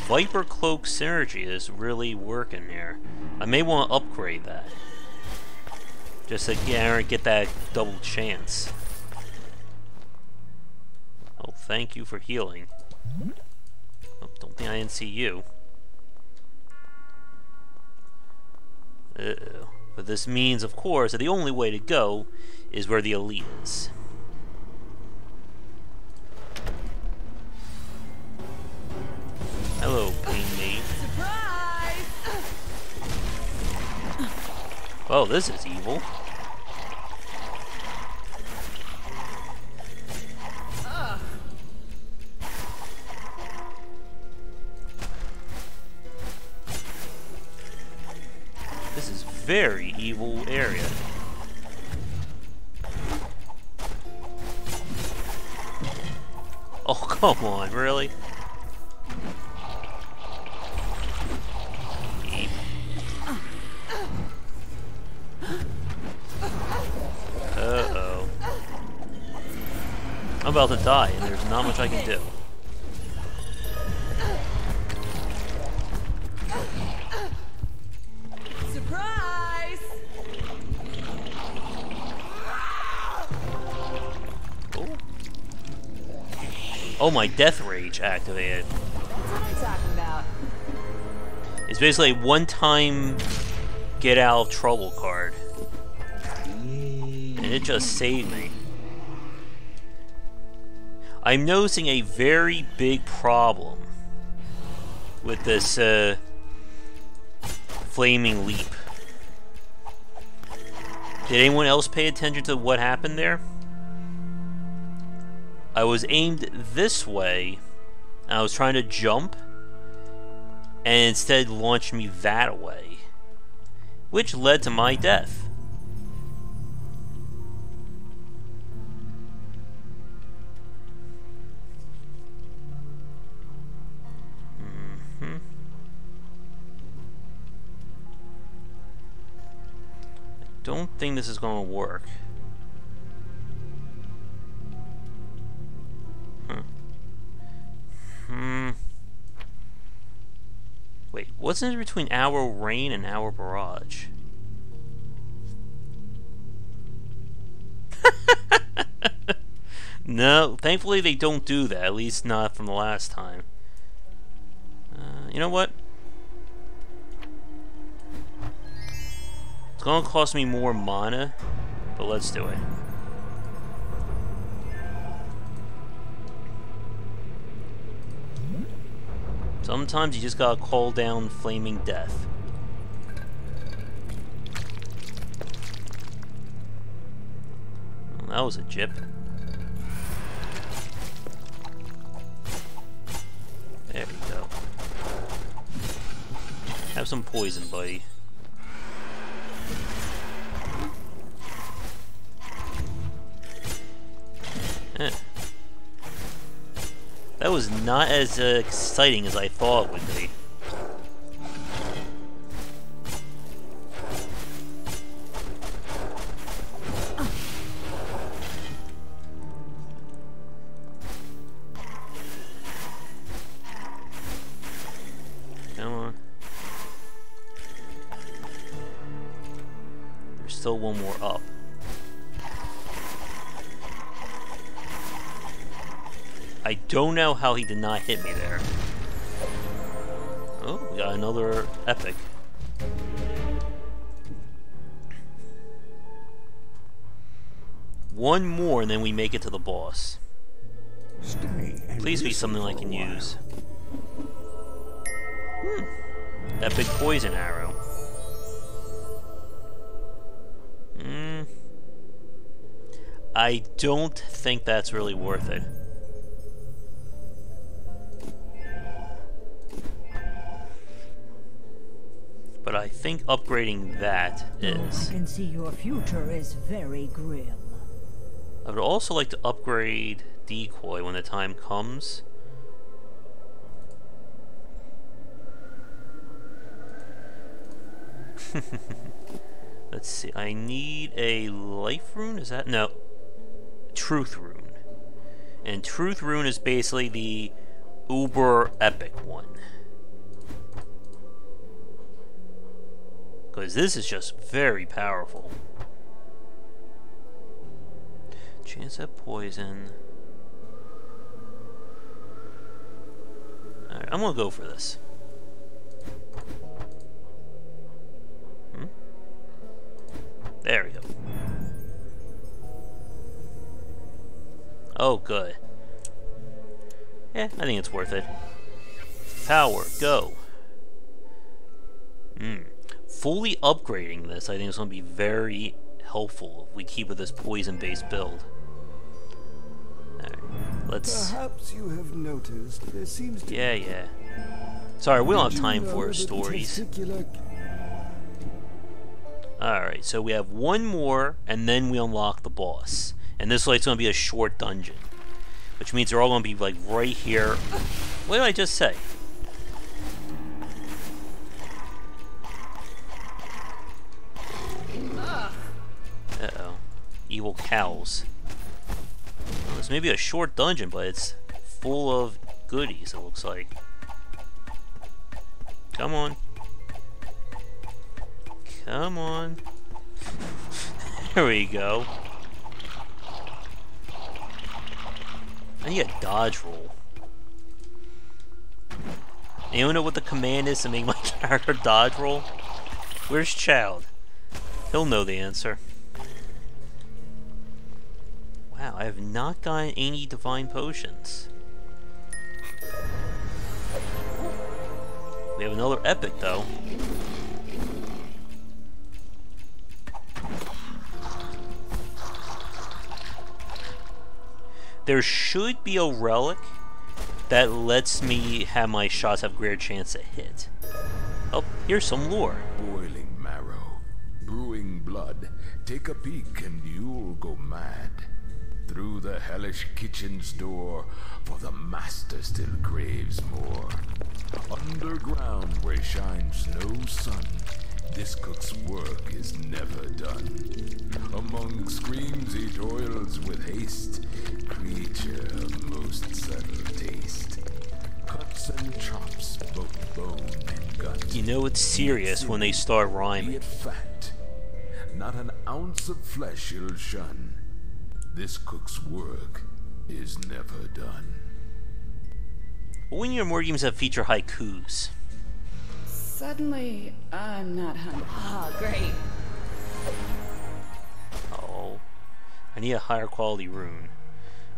Viper Cloak Synergy is really working here. I may want to upgrade that. Just to get that double chance. Oh, thank you for healing. Oh, don't think I didn't see you. Uh-oh. But this means, of course, that the only way to go is where the elite is. Oh, this is evil. This is very evil area. Oh, come on, really? Uh-oh. I'm about to die, and there's not much I can do. Surprise! Oh. Oh, my death rage activated. That's what I'm talking about. It's basically a one-time get out of trouble card. And it just saved me. I'm noticing a very big problem with this flaming leap. Did anyone else pay attention to what happened there? I was aimed this way, and I was trying to jump, and instead launched me that way, which led to my death. Don't think this is going to work. Wait, what's in between our rain and our barrage? No, thankfully they don't do that, at least not from the last time. You know what? It's gonna cost me more mana, but let's do it. Sometimes you just gotta call down flaming death. Well, that was a jip. There you go. Have some poison, buddy. That was not as exciting as I thought it would be. Come on. There's still one more up. I don't know how he did not hit me there. Oh, we got another epic. One more and then we make it to the boss. Please be something I can use. Epic poison arrow. I don't think that's really worth it. But I think upgrading that is. I can see your future is very grim. I would also like to upgrade Decoy when the time comes. Let's see, I need a life rune, is that? No. Truth rune. And Truth rune is basically the uber epic one. Because this is just very powerful. Chance at poison. Alright, I'm gonna go for this. There we go. Oh, good. Yeah, I think it's worth it. Power, go. fully upgrading this, I think, is going to be very helpful if we keep with this poison-based build. Alright, let's... Perhaps you have noticed there seems to Yeah. Sorry, we don't have Did you time know for that stories. testicular- Alright, so we have one more, and then we unlock the boss. And this light's going to be a short dungeon. Which means they're all going to be, like, right here. What did I just say? Uh-oh. Evil cows. Well, this may be a short dungeon, but it's full of goodies, it looks like. Come on. Come on. There we go. I need a dodge roll. Anyone know what the command is to make my character dodge roll? Where's Child? He'll know the answer. Wow, I have not gotten any divine potions. We have another epic, though. There should be a relic that lets me have my shots have greater chance to hit. Oh, here's some lore. Boiling marrow, brewing blood. Take a peek and you'll go mad. Through the hellish kitchen's door, for the master still craves more. Underground where shines no sun, this cook's work is never done. Among screams he toils with haste, creature of most subtle taste. Cuts and chops both bone and gut. You know it's serious when they start Be rhyming. it fat, not an ounce of flesh he'll shun. This cook's work is never done. When your more games that feature haikus? Suddenly, I'm not hungry. Ah, great. Oh. I need a higher quality rune.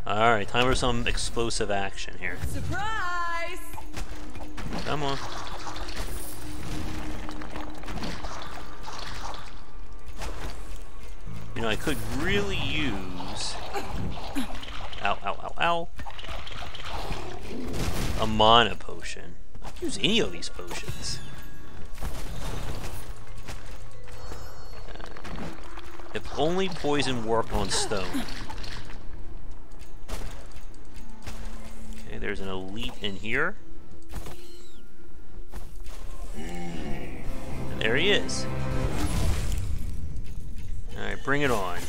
Alright, time for some explosive action here. Surprise! Come on. You know, I could really use... Ow, ow, ow, ow. A mana potion. I can use any of these potions. If only poison worked on stone. Okay, there's an elite in here. And there he is. Alright, bring it on.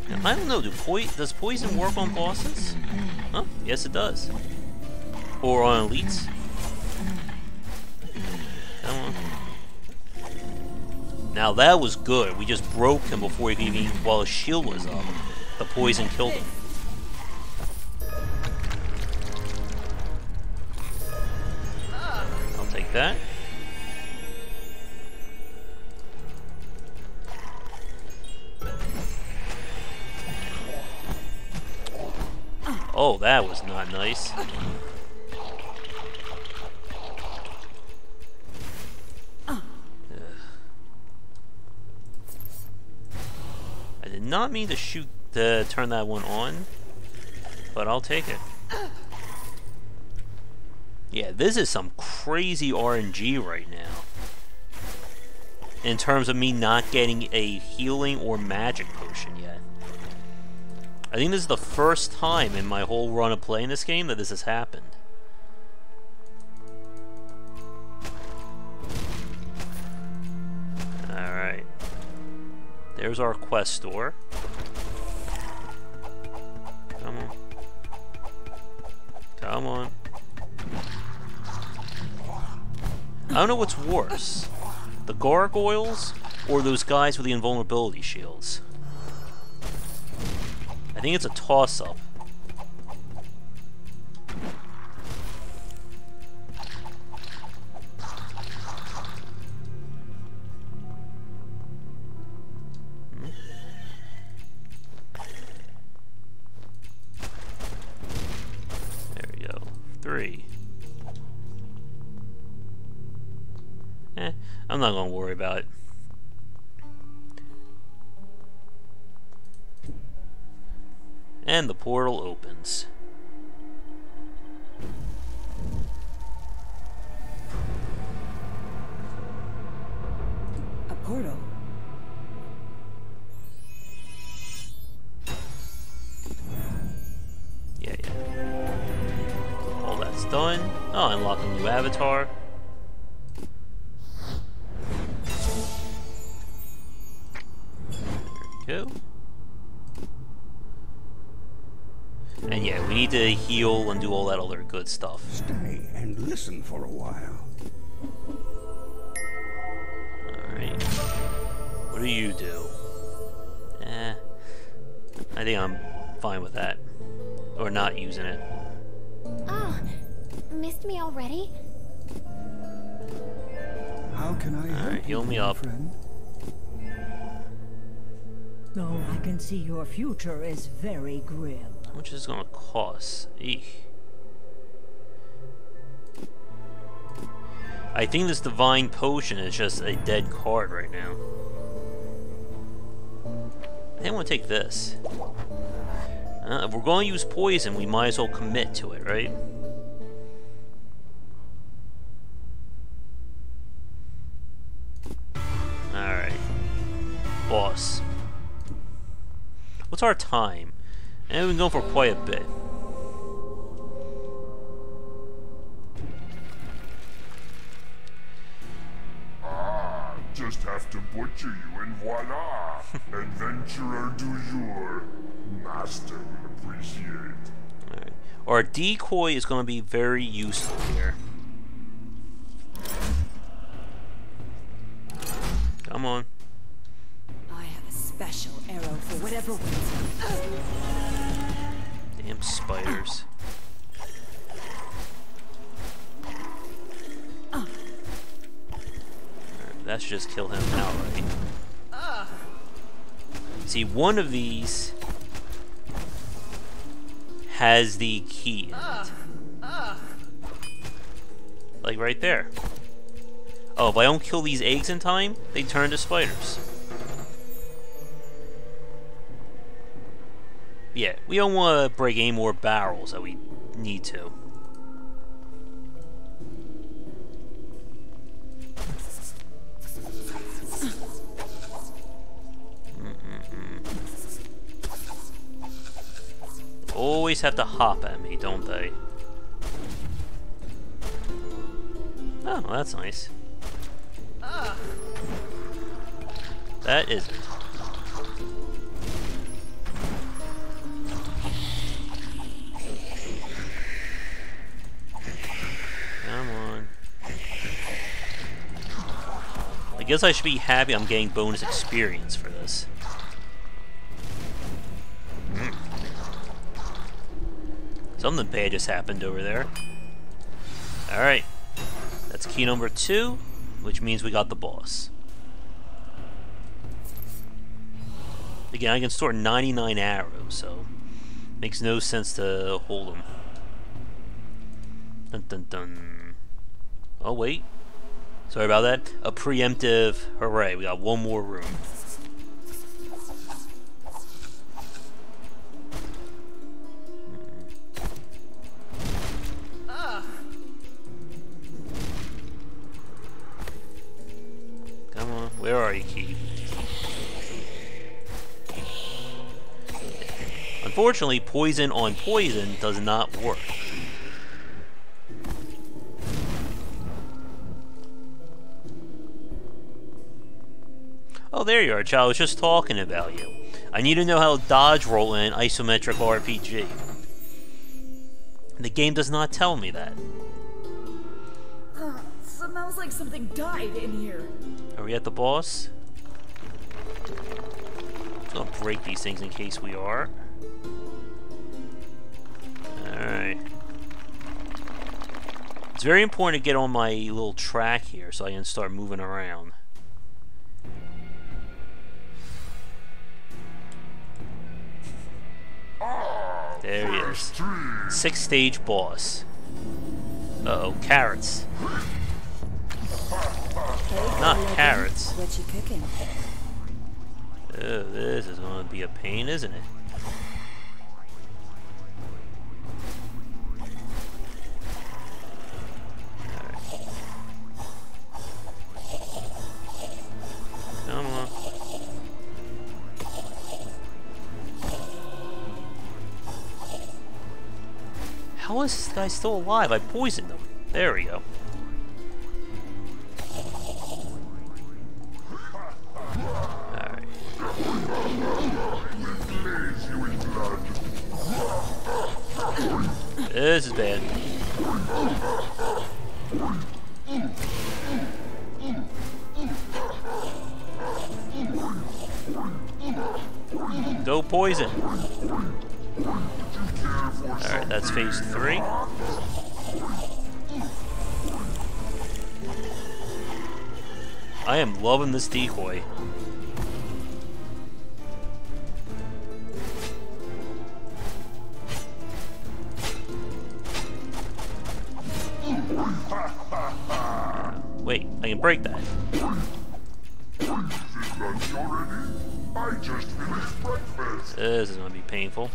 Now, I don't know, does poison work on bosses? Huh? Yes, it does. Or on elites. Come on. Now that was good. We just broke him before he could even, while his shield was up. The poison killed him. I'll take that. Oh, that was not nice. I did not mean to turn that one on, but I'll take it. Yeah, this is some crazy RNG right now. In terms of me not getting a healing or magic potion yet. I think this is the first time in my whole run of playing this game that this has happened. Alright. There's our quest store. Come on. Come on. I don't know what's worse. The gargoyles or those guys with the invulnerability shields. I think it's a toss-up. There we go. 3. I'm not gonna worry about it. And the portal opens. A portal. Yeah. All that's done. Oh, unlock a new avatar. There we go. And yeah, we need to heal and do all that other good stuff. Stay and listen for a while. Alright. What do you do? I think I'm fine with that. Or not using it. Ah, missed me already? How can I help Alright, heal you, me my up. friend? Oh, I can see your future is very grim. How much is it gonna cost? Eek. I think this divine potion is just a dead card right now. I think I want to take this. If we're going to use poison, we might as well commit to it, right? Alright. Boss. What's our time? And we've been going for quite a bit. Just have to butcher you and voila! Adventurer du jour. Master will appreciate. Alright. Our decoy is going to be very useful here. Come on. I have a special arrow for whatever wins. Damn spiders. That should just kill him outright. See, one of these has the key in it. Like right there. Oh, if I don't kill these eggs in time, they turn to spiders. Yeah, we don't want to break any more barrels that we need to. Always have to hop at me, don't they? Oh, well, that's nice. That isn't. Come on. I guess I should be happy I'm getting bonus experience for this. Something bad just happened over there. Alright. That's key number 2, which means we got the boss. Again, I can store 99 arrows, so makes no sense to hold them. Dun dun dun. Oh, wait. Sorry about that. A preemptive. Hooray, we got one more room. Come on, where are you, Key? Unfortunately, poison on poison does not work. Oh, there you are, child. I was just talking about you. I need to know how to dodge roll in an isometric RPG. The game does not tell me that. Smells like something died in here. Are we at the boss? Just gonna break these things in case we are. Alright. It's very important to get on my little track here so I can start moving around. There he is. 6-stage boss. Uh-oh, carrots. Okay, Not carrots. What you cooking? Oh, this is going to be a pain, isn't it? Come on. How is this guy still alive? I poisoned him. There we go. Alright. This is bad. Go poison. Alright, that's phase 3. I am loving this decoy. Wait, I can break that. I just finished breakfast. This is gonna be painful.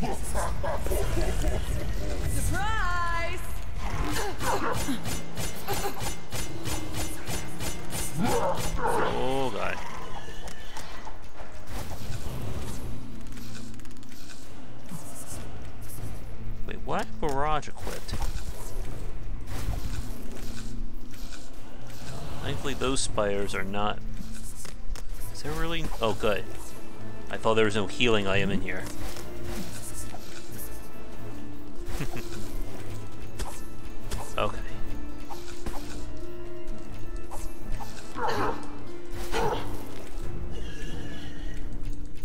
Surprise! Oh god. Wait, what? Barrage equipped. Thankfully those spiders are not... Is there really... Oh good. I thought there was no healing item in here. Okay.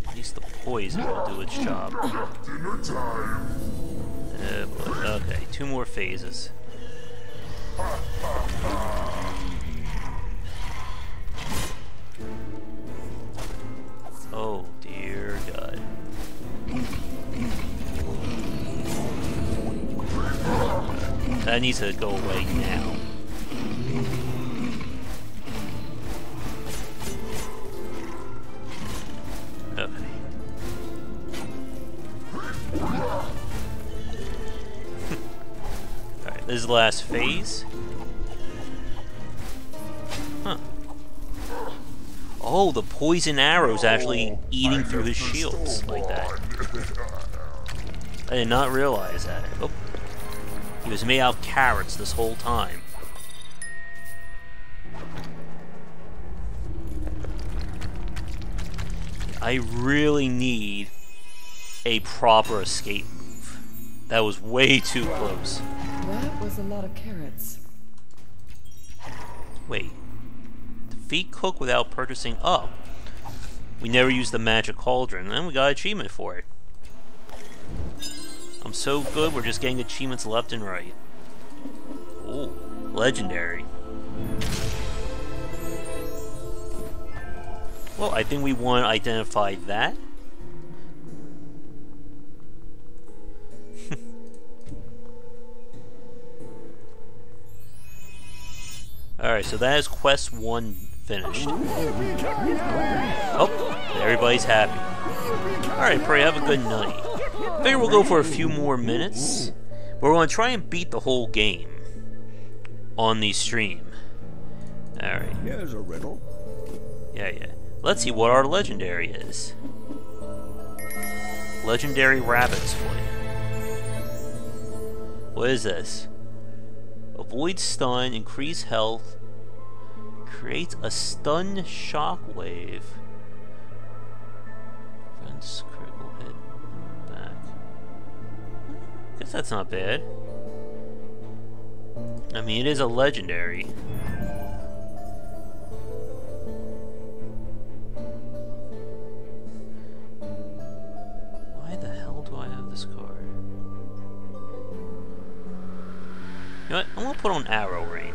At least the poison will do its job. Dinner time. Boy. Okay, 2 more phases. Oh dear God. That needs to go away now. Okay. Alright, this is the last phase. Huh. Oh, the poison arrow's actually eating through his shields like that. I did not realize that. Oh. He was made out of carrots this whole time. I really need a proper escape move. That was way too close. That was a lot of carrots. Wait. Defeat Cook without purchasing up. We never used the magic cauldron, and we got an achievement for it. I'm so good, we're just getting achievements left and right. Ooh, legendary. Well, I think we want to identify that. Alright, so that is quest 1 finished. Oh, everybody's happy. Alright, pray have a good night. I figure we'll go for a few more minutes. But we're going to try and beat the whole game on the stream. Alright. Here's a riddle. Yeah. Let's see what our legendary is. Legendary Rabbit's Foot. What is this? Avoid stun, increase health, creates a stun shockwave. Prevents critical hit back. Guess that's not bad. I mean, it is a legendary. Why the hell do I have this card? You know what? I'm gonna put on Arrow Rain.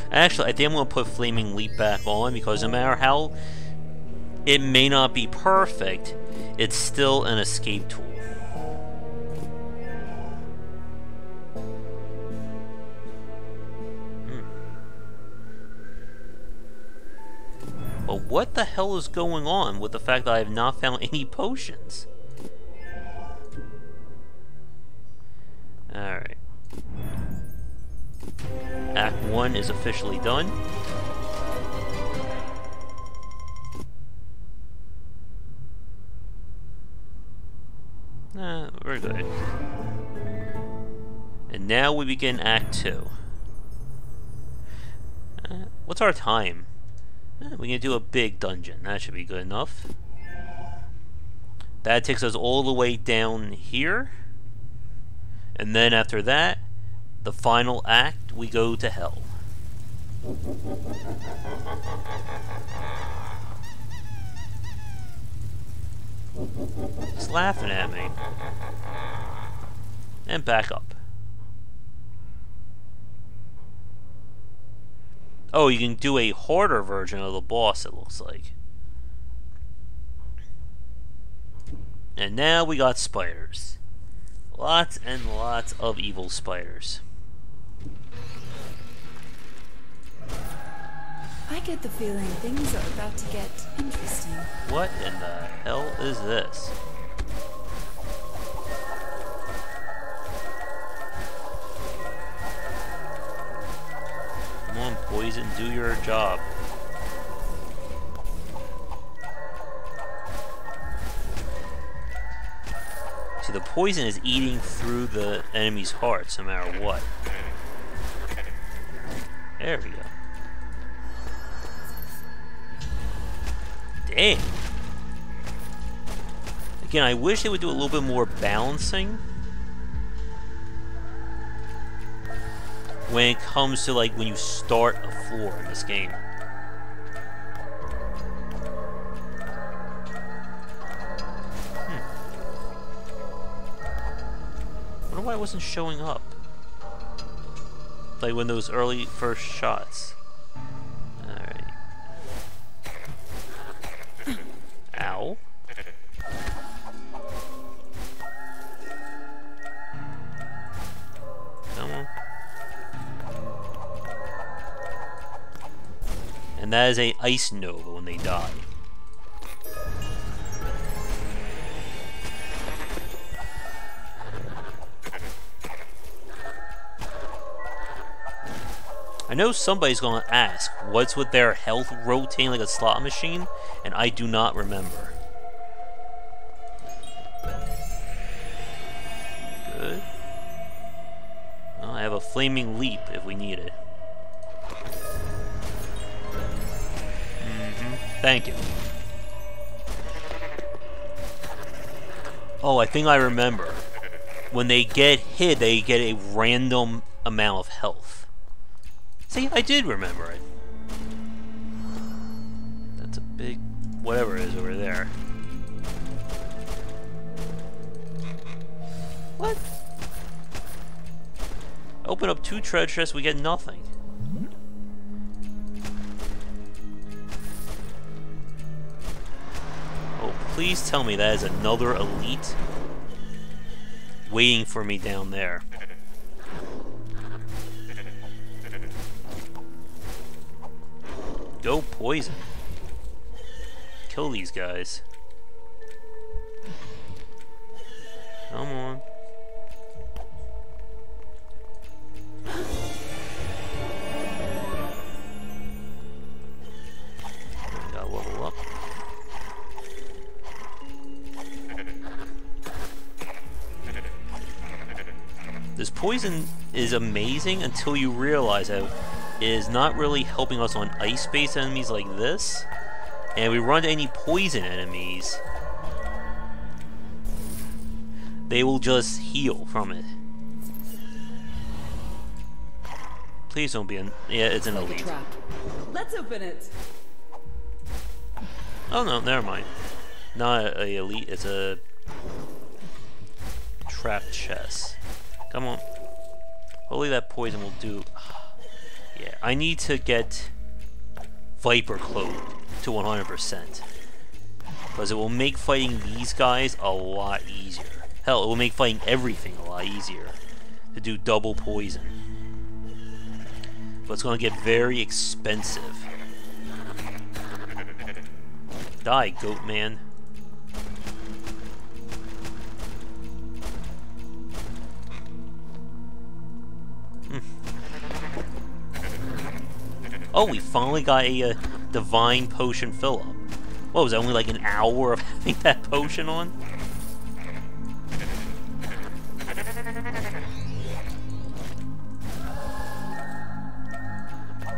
Actually, I think I'm gonna put Flaming Leap back on because no matter how it may not be perfect, it's still an escape tool. What the hell is going on with the fact that I have not found any potions? Alright. Act 1 is officially done. We're good. And now we begin Act 2. What's our time? We can do a big dungeon. That should be good enough. That takes us all the way down here. And then after that, the final act, we go to hell. He's laughing at me. And back up. Oh, you can do a harder version of the boss, it looks like. And now we got spiders. Lots and lots of evil spiders. I get the feeling things are about to get interesting. What in the hell is this? Come on, poison, do your job. See, the poison is eating through the enemy's hearts no matter what. There we go. Dang. Again, I wish they would do a little bit more balancing when it comes to, like, when you start a floor in this game. I wonder why it wasn't showing up. Like when those early first shots. Alright. Ow. Come on. And that is a ice nova when they die. I know somebody's going to ask, what's with their health rotating like a slot machine? And I do not remember. Good. Well, I have a flaming leap if we need it. Thank you. Oh, I think I remember. When they get hit, they get a random amount of health. See, I did remember it. That's a big whatever it is over there. What? Open up 2 treasure chests, we get nothing. Oh, please tell me that is another elite waiting for me down there. Go poison. Kill these guys. Come on. Gotta level up. This poison is amazing until you realize that it is not really helping us on ice-based enemies like this. And we run to any poison enemies, they will just heal from it. Please don't be an... Yeah, it's an elite. Let's open it. Oh no, never mind. Not a elite, it's a trapped chest. Come on. Hopefully that poison will do... Yeah, I need to get Viper Cloak to 100%. Because it will make fighting these guys a lot easier. Hell, it will make fighting everything a lot easier to do double poison. But it's going to get very expensive. Die, goat man. Oh, we finally got a divine potion fill-up. What, was it only like an hour of having that potion on? Oh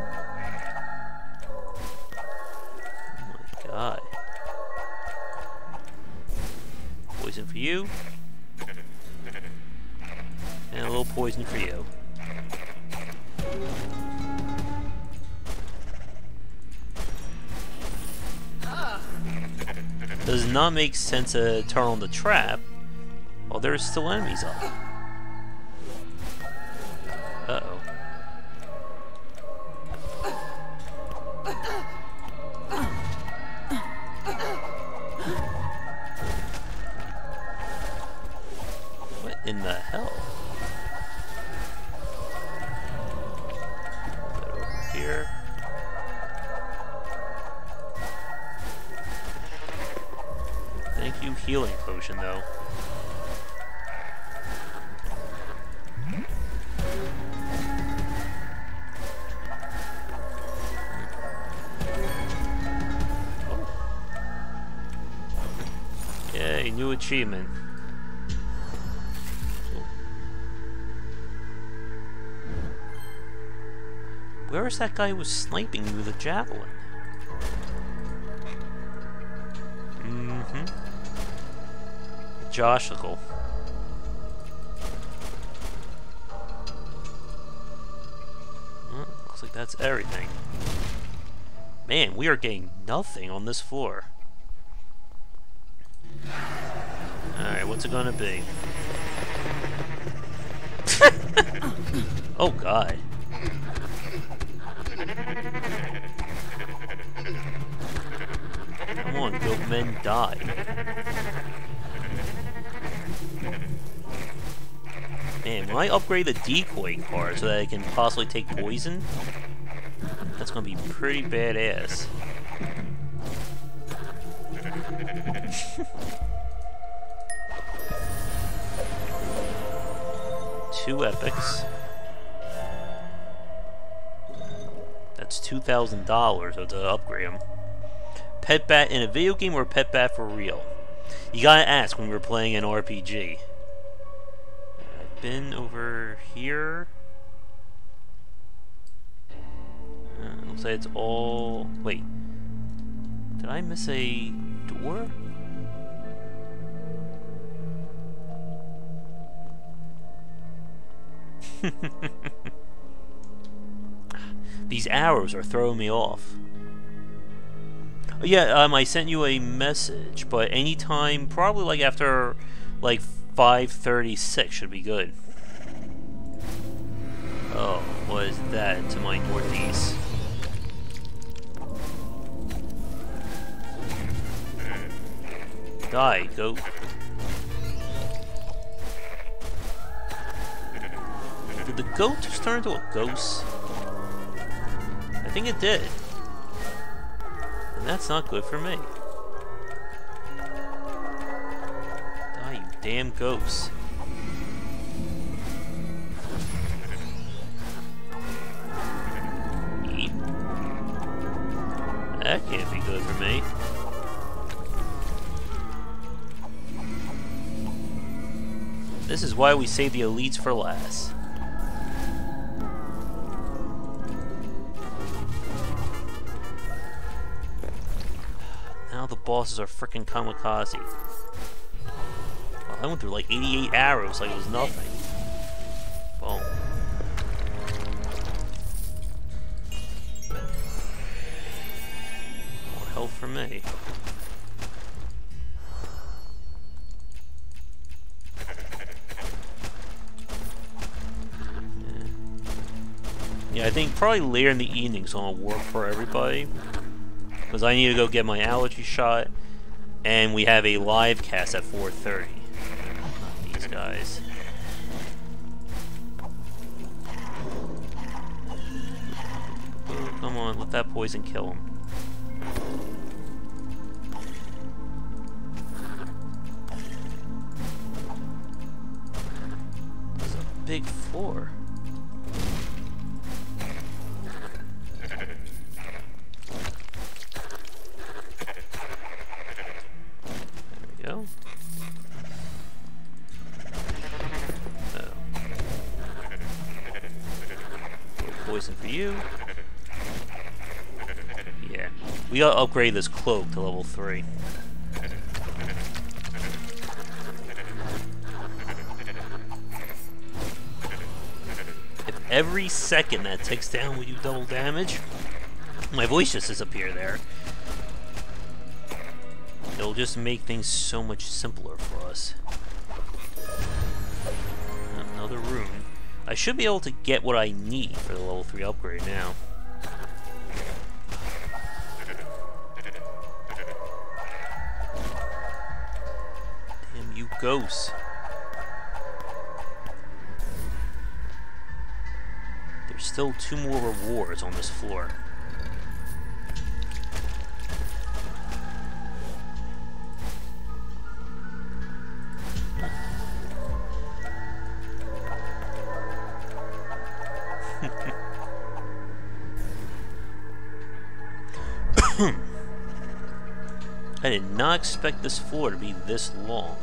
my god. Poison for you. And a little poison for you. Does not make sense to turn on the trap while there's still enemies up. Uh-oh. What in the hell? Put that over here. Thank you, healing potion, though. Oh. Yay, new achievement. Oh. Where is that guy who was sniping me with a javelin? Joshical. Well, looks like that's everything. Man, we are getting nothing on this floor. Alright, what's it gonna be? Oh god. Come on, goat men, die. Man, when I upgrade the decoy card so that I can possibly take poison, that's gonna be pretty badass. Two epics. That's $2,000 to upgrade them. Pet bat in a video game or pet bat for real? You gotta ask when we're playing an RPG. I've been over here. Looks like it's all... Wait. Did I miss a door? These arrows are throwing me off. Oh, yeah, I sent you a message, but anytime, probably like after like 5:36 should be good. Oh, what is that to my northeast? Die, goat. Did the goat just turn into a ghost? I think it did. And that's not good for me. Die, you damn ghosts. Eat. That can't be good for me. This is why we save the elites for last. Now the bosses are frickin' kamikaze. Well, I went through like 88 arrows like it was nothing. Boom. More health for me. Yeah, I think probably later in the evening is gonna work for everybody. Because I need to go get my allergy shot, and we have a live cast at 4:30. These guys. Oh, come on, let that poison kill him. floor. There we go. Poison for you. Yeah. We gotta upgrade this cloak to level 3. If every second that ticks down we do double damage, my voice just disappeared there. It'll just make things so much simpler for us. Another room. I should be able to get what I need for the level 3 upgrade now. Damn you ghosts. There's still 2 more rewards on this floor. I did not expect this floor to be this long.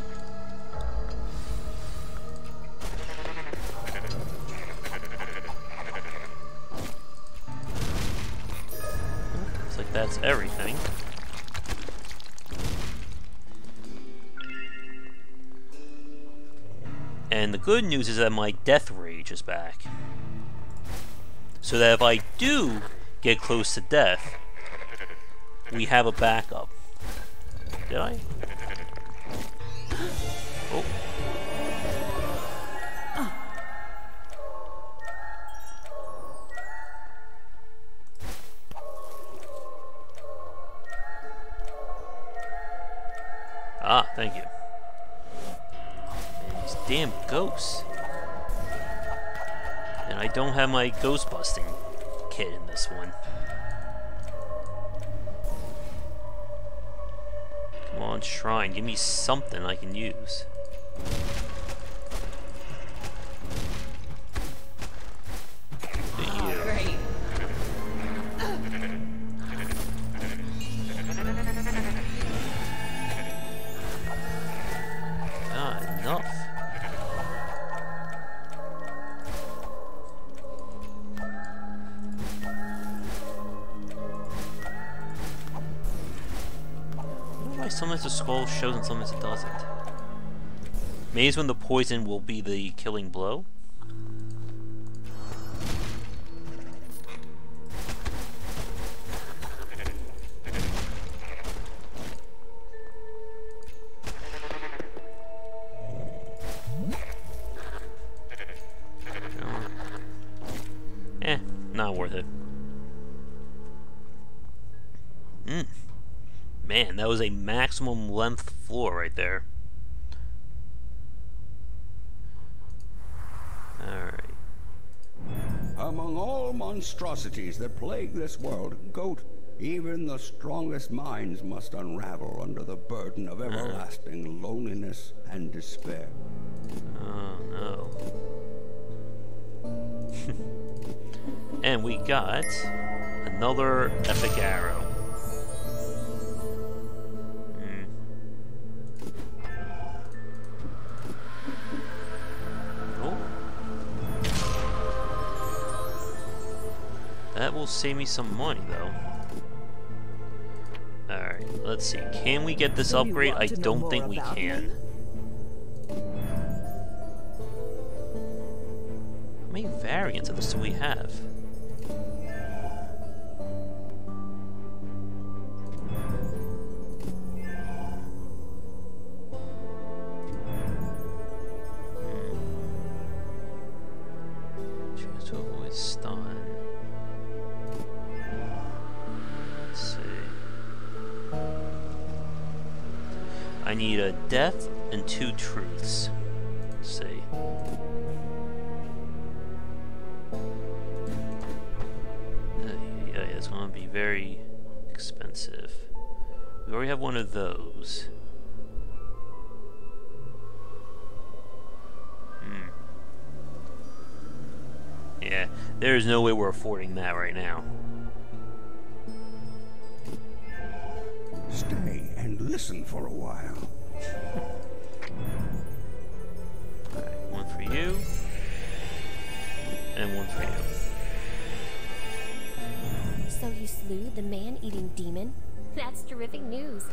Looks like that's everything. And the good news is that my death rage is back. So that if I do get close to death, we have a backup. Did I? Oh. Ah, thank you. Man, these damn ghosts. And I don't have my ghost busting kit in this one. Come on, shrine, give me something I can use. Oh, great. Not enough. Sometimes the skull shows and sometimes it doesn't. Maybe it's when the poison will be the killing blow. Not worth it. Man, that was a maximum length floor right there. Alright. Among all monstrosities that plague this world, Goat, even the strongest minds must unravel under the burden of everlasting loneliness and despair. Oh no. And we got another epic arrow. That will save me some money, though. Alright, let's see. Can we get this upgrade? I don't think we can. How many variants of this do we have? Choose to avoid stun. I need a death and 2 truths. Let's see. Yeah, it's going to be very expensive. We already have one of those. There's no way we're affording that right now. Stay and listen for a while. Alright, one for you. And one for you. So you slew the man-eating demon? That's terrific news.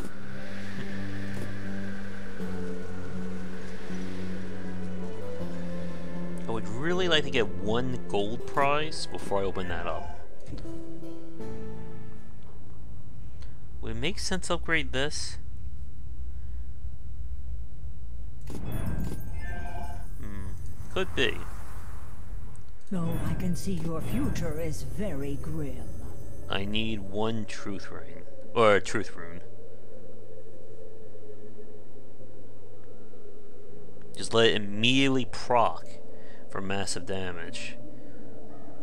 I would really like to get one gold prize before I open that up. Would it make sense to upgrade this? Could be. Though I can see your future is very grim. I need one truth ring. Or a truth rune. Just let it immediately proc for massive damage.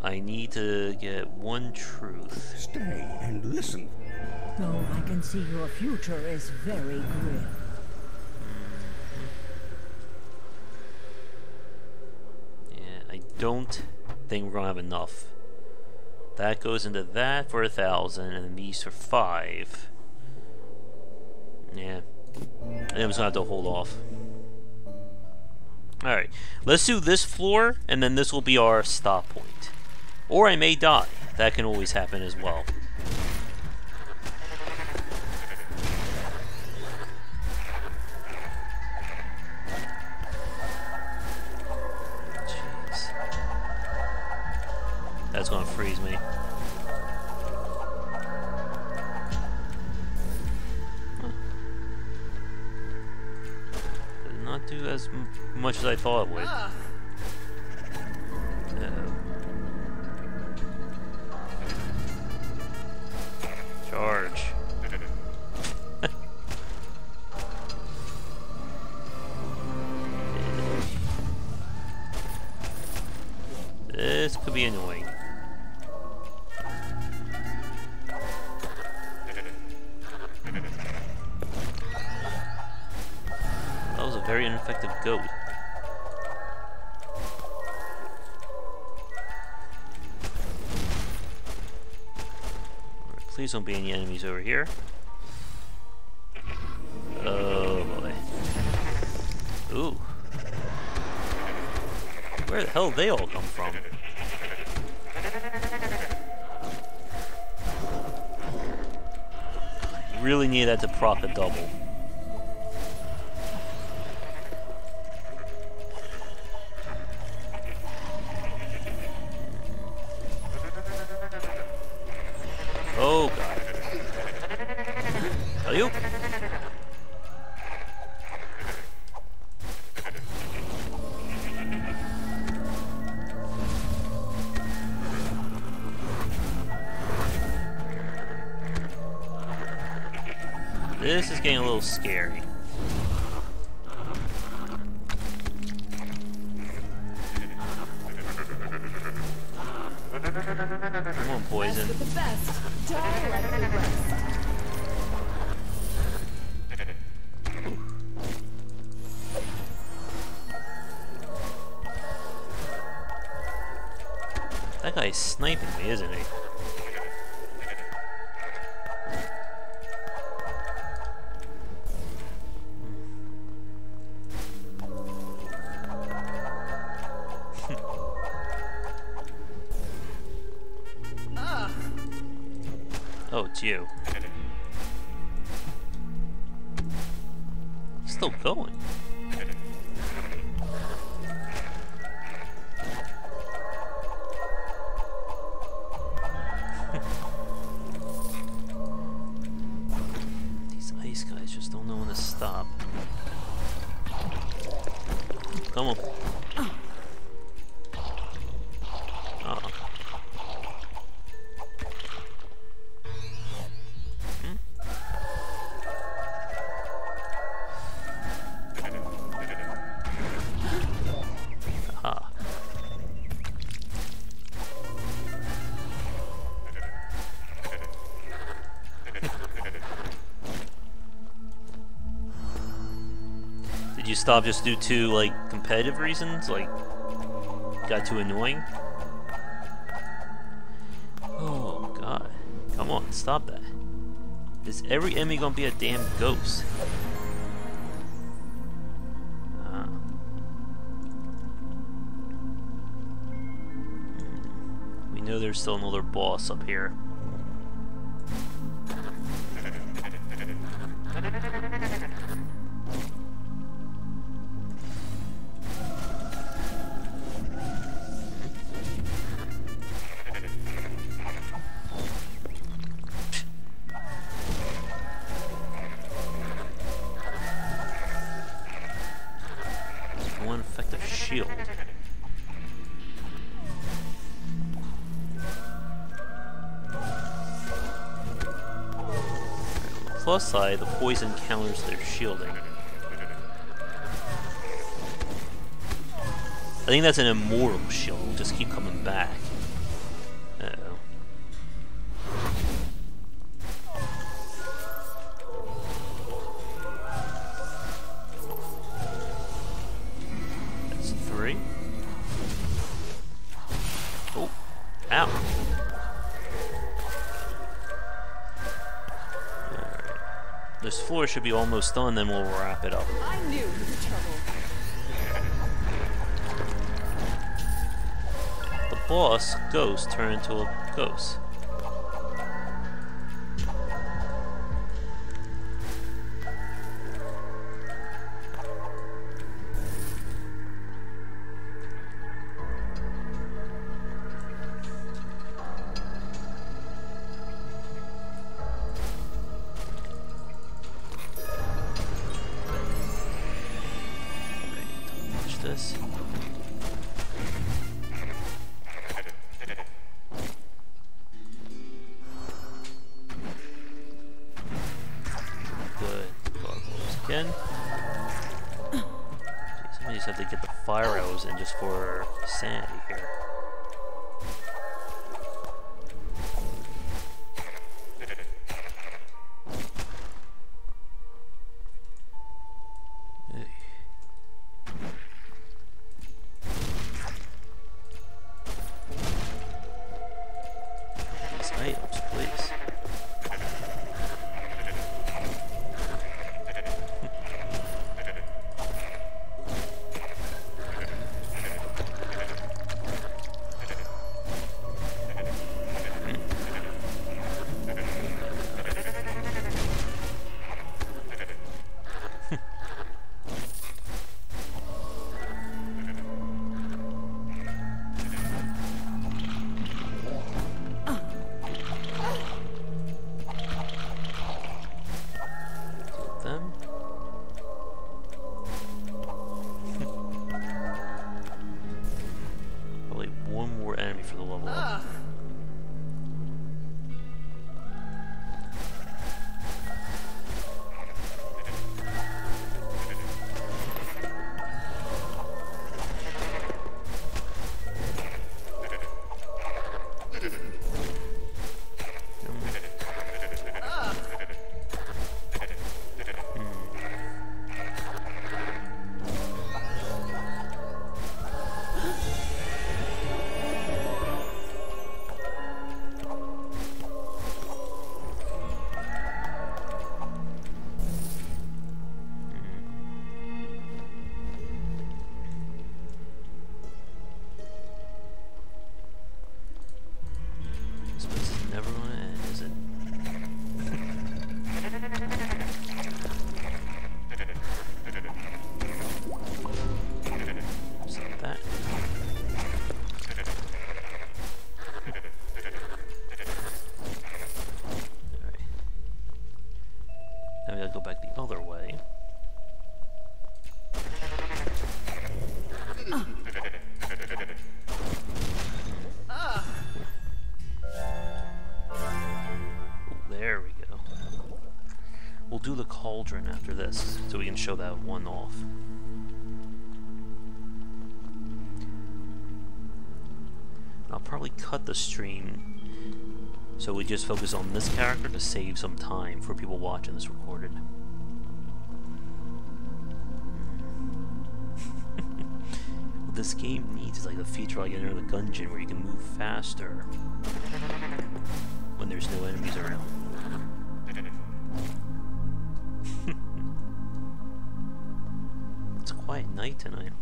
I need to get one truth. Stay and listen. Though I can see your future is very grim. Yeah, I don't think we're gonna have enough. That goes into that for 1,000, and then these for 5. Yeah, I think I'm just gonna have to hold off. Alright, let's do this floor, and then this will be our stop point. Or I may die. That can always happen as well. Jeez. That's gonna freeze me. Not do as much as I thought it would. Charge. This could be annoying. That was a very ineffective goat. Please don't be any enemies over here. Oh boy. Ooh. Where the hell did they all come from? Really need that to proc a double. Oh god. Are you? This is getting a little scary. Come on, poison. The best. Die like the rest. That guy's sniping me, isn't he? Oh, it's you. He's still going. These ice guys just don't know when to stop. Come on. Did you stop just due to, like, competitive reasons? Like, got too annoying? stop that. Is every enemy gonna be a damn ghost? We know there's still another boss up here. One effective shield. Plus side, the poison counters their shielding. I think that's an immortal shield. It'll just keep coming back. Uh-oh. That's 3. Oh. Ow. This floor should be almost done, then we'll wrap it up. I knew you were trouble. The boss, Ghost, turned into a ghost. This. Good. Gargoyles again. Jeez, I just have to get the fire arrows in just for sanity here. Items, please. Them. Probably one more enemy for the level up. This place is never going to end, is it? Stop that. Alright. Now we gotta go back the other way. There we go. We'll do the cauldron after this, so we can show that one off. I'll probably cut the stream so we just focus on this character to save some time for people watching this recorded. What this game needs is like a feature like Enter the Gungeon where you can move faster when there's no enemies around. It's a quiet night tonight.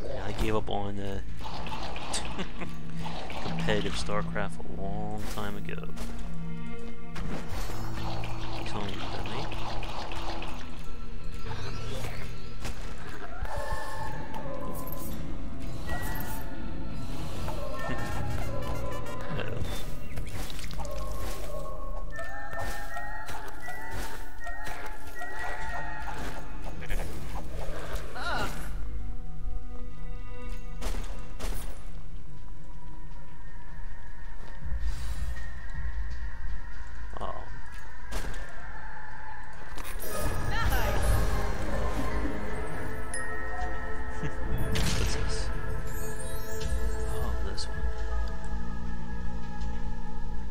Yeah, I gave up on competitive StarCraft a long time ago. Tell me about that, mate.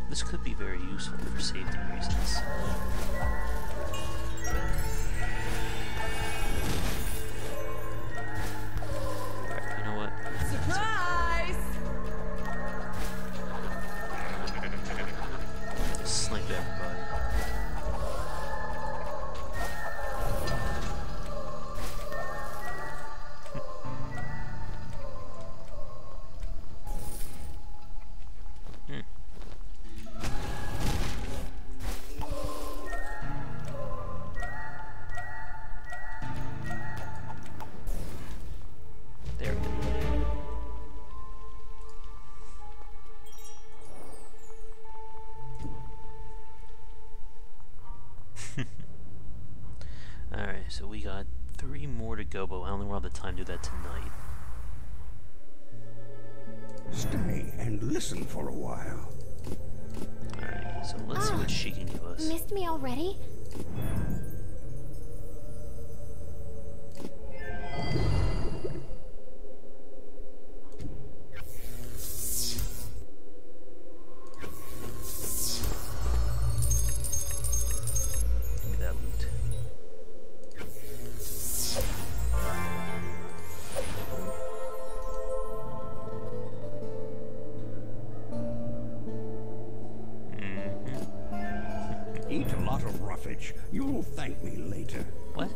This could be very useful for safety reasons. Alright, you know what? Surprise! Snipe everybody. There we go. Alright, so we got 3 more to go, but I only want the time to do that tonight. Stay and listen for a while. Alright, so let's see what she can give us. Missed me already? Give me that loot. Eat a lot of roughage. You'll thank me later. What?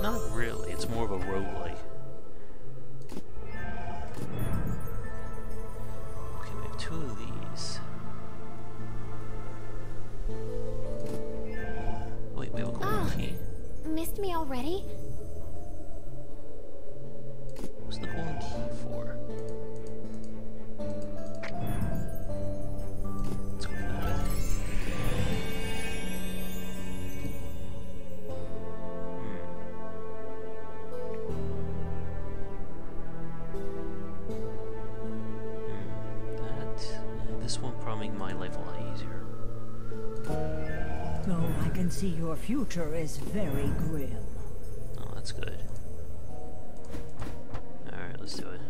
Not really, it's more of a roguelike. Okay, we have 2 of these. Wait, we have a golden key. Missed me already? What's the golden key for? Let's go for that. This one probably make my life a lot easier. Oh, I can see your future is very grim. Oh, that's good. Alright, let's do it.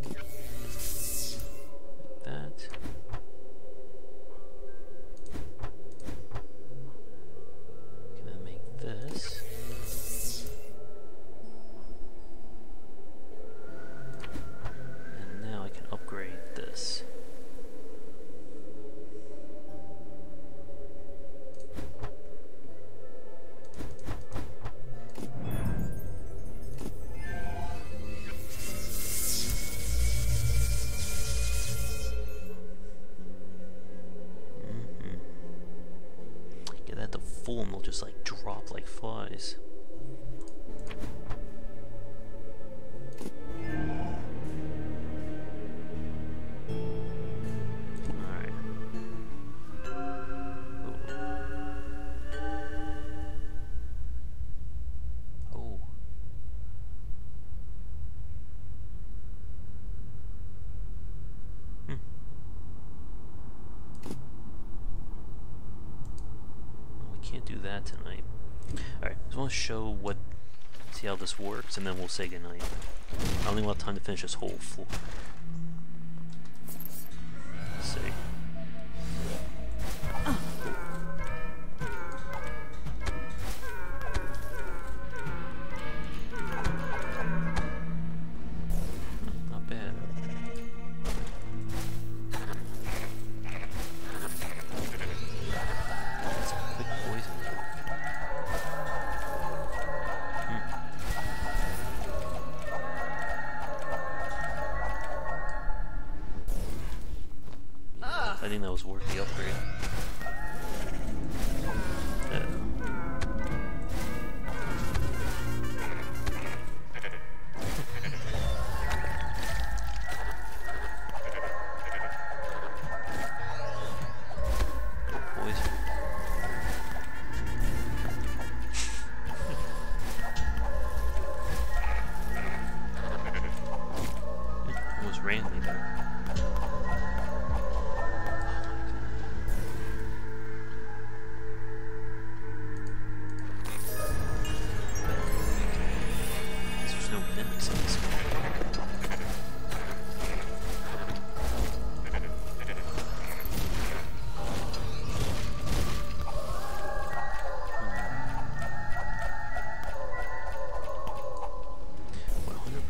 Like that. Can I make this? And now I can upgrade this. Get that to full and they'll just like drop like flies. Alright. Oh. We can't do that tonight. Alright, just want to show see how this works, and then we'll say goodnight. I only want time to finish this whole floor. Let's see. Not bad. That's quick poison. I think that was worth the upgrade. Poison. Almost ran me there. There's no mimics in this one.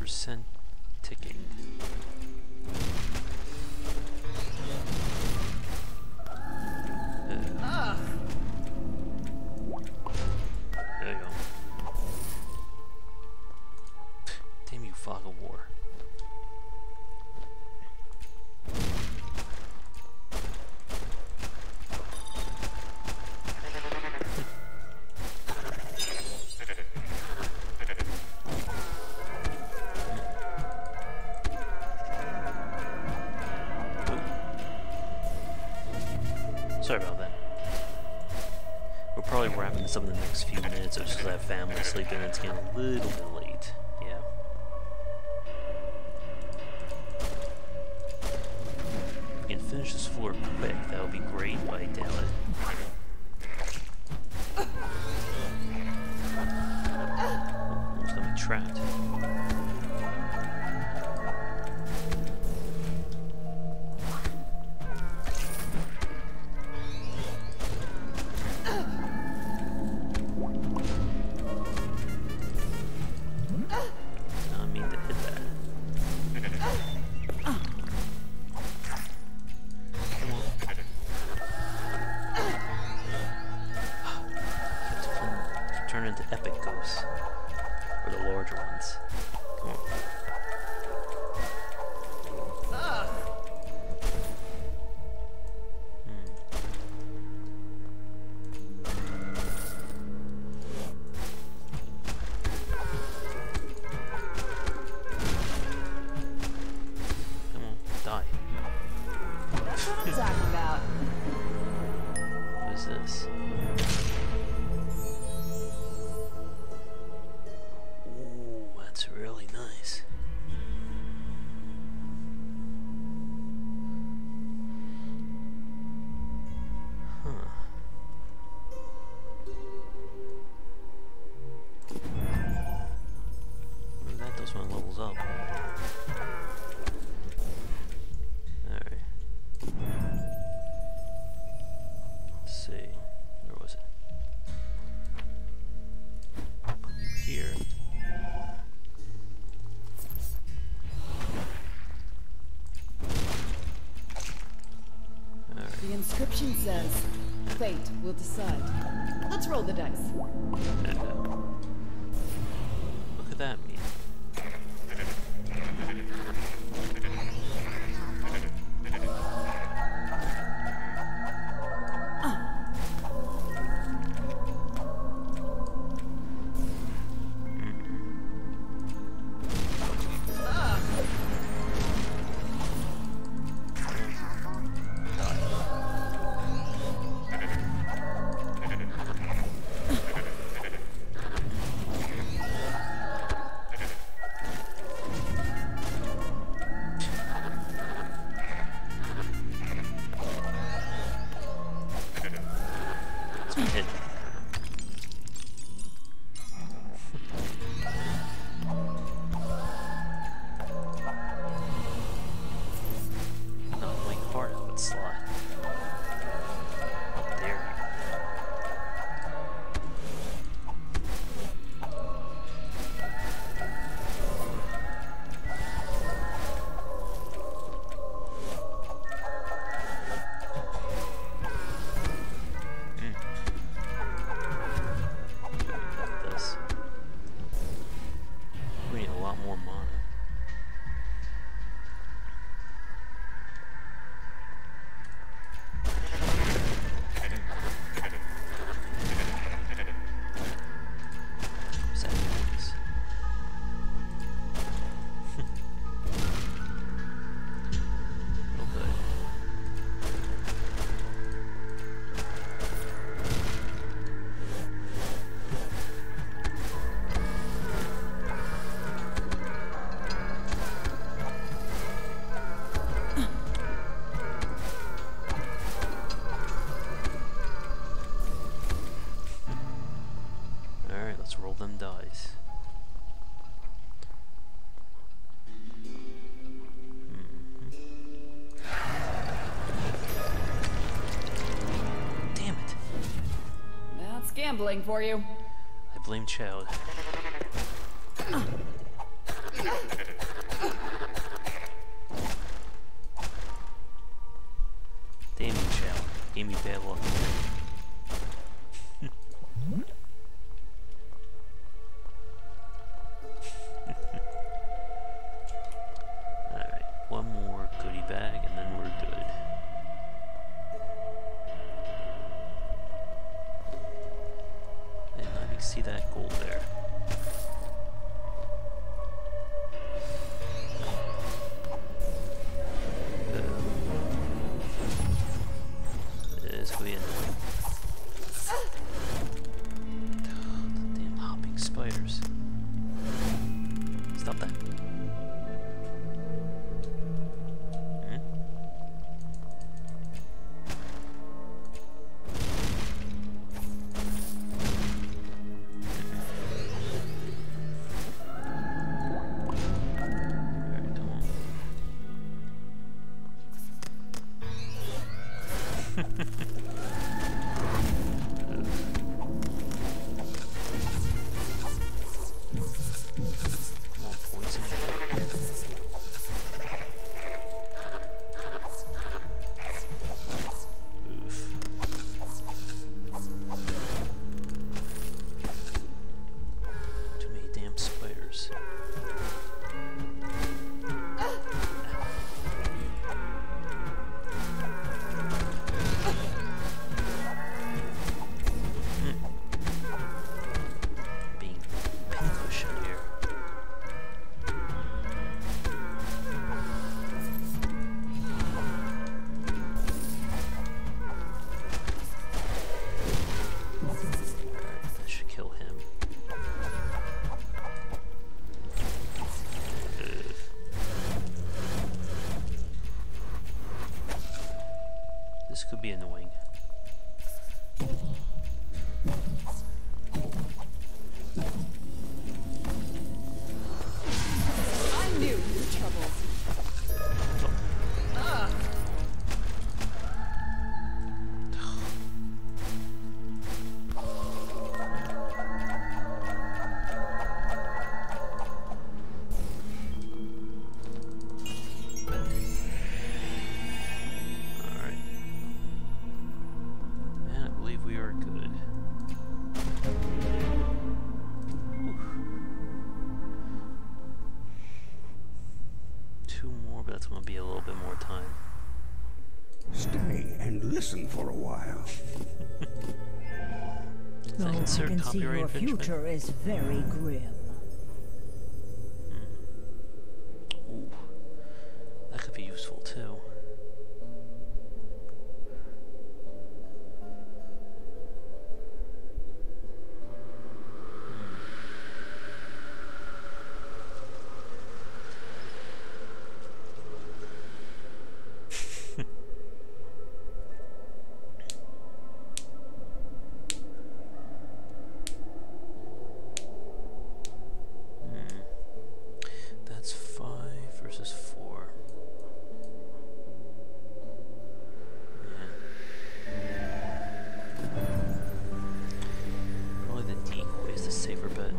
100% ticking. There you go. Damn you, fog of war. Sorry about that. We're probably wrapping this up in the next few minutes, so just because I have family sleeping and it's getting a little bit late. Yeah. If we can finish this floor quick, that would be great, but I doubt it. Almost got me trapped. Turn into epic ghosts. Or the larger ones. Come on. Come on, die. That's what I'm talking about. What is this? That's really nice. Huh. What if that does when it levels up? Alright. Let's see. Where was it? Put you here. The inscription says, "Fate will decide." Let's roll the dice. Look at that mean. Let's roll them dice. Damn it! That's gambling for you. I blame Child. Damn you, Child. Gave me bad luck. Alright, one more goodie bag and then we're good. And I can see that gold there. This could be annoying. The damn hopping spiders. Stop that. This could be annoying. I knew you were trouble. That's going to be a little bit more time. Stay and listen for a while. No, I can see your future is very grim. Ooh, that could be useful too. That's 5 versus 4. Yeah. Probably the decoy is the safer bet.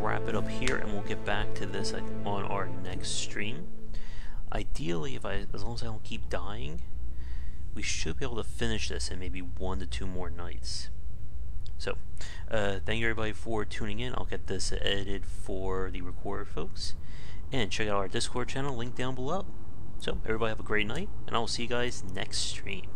Wrap it up here and we'll get back to this on our next stream. Ideally, as long as I don't keep dying, we should be able to finish this in maybe 1 to 2 more nights. So, thank you everybody for tuning in. I'll get this edited for the recorder folks. And check out our Discord channel, link down below. So, everybody have a great night, and I will see you guys next stream.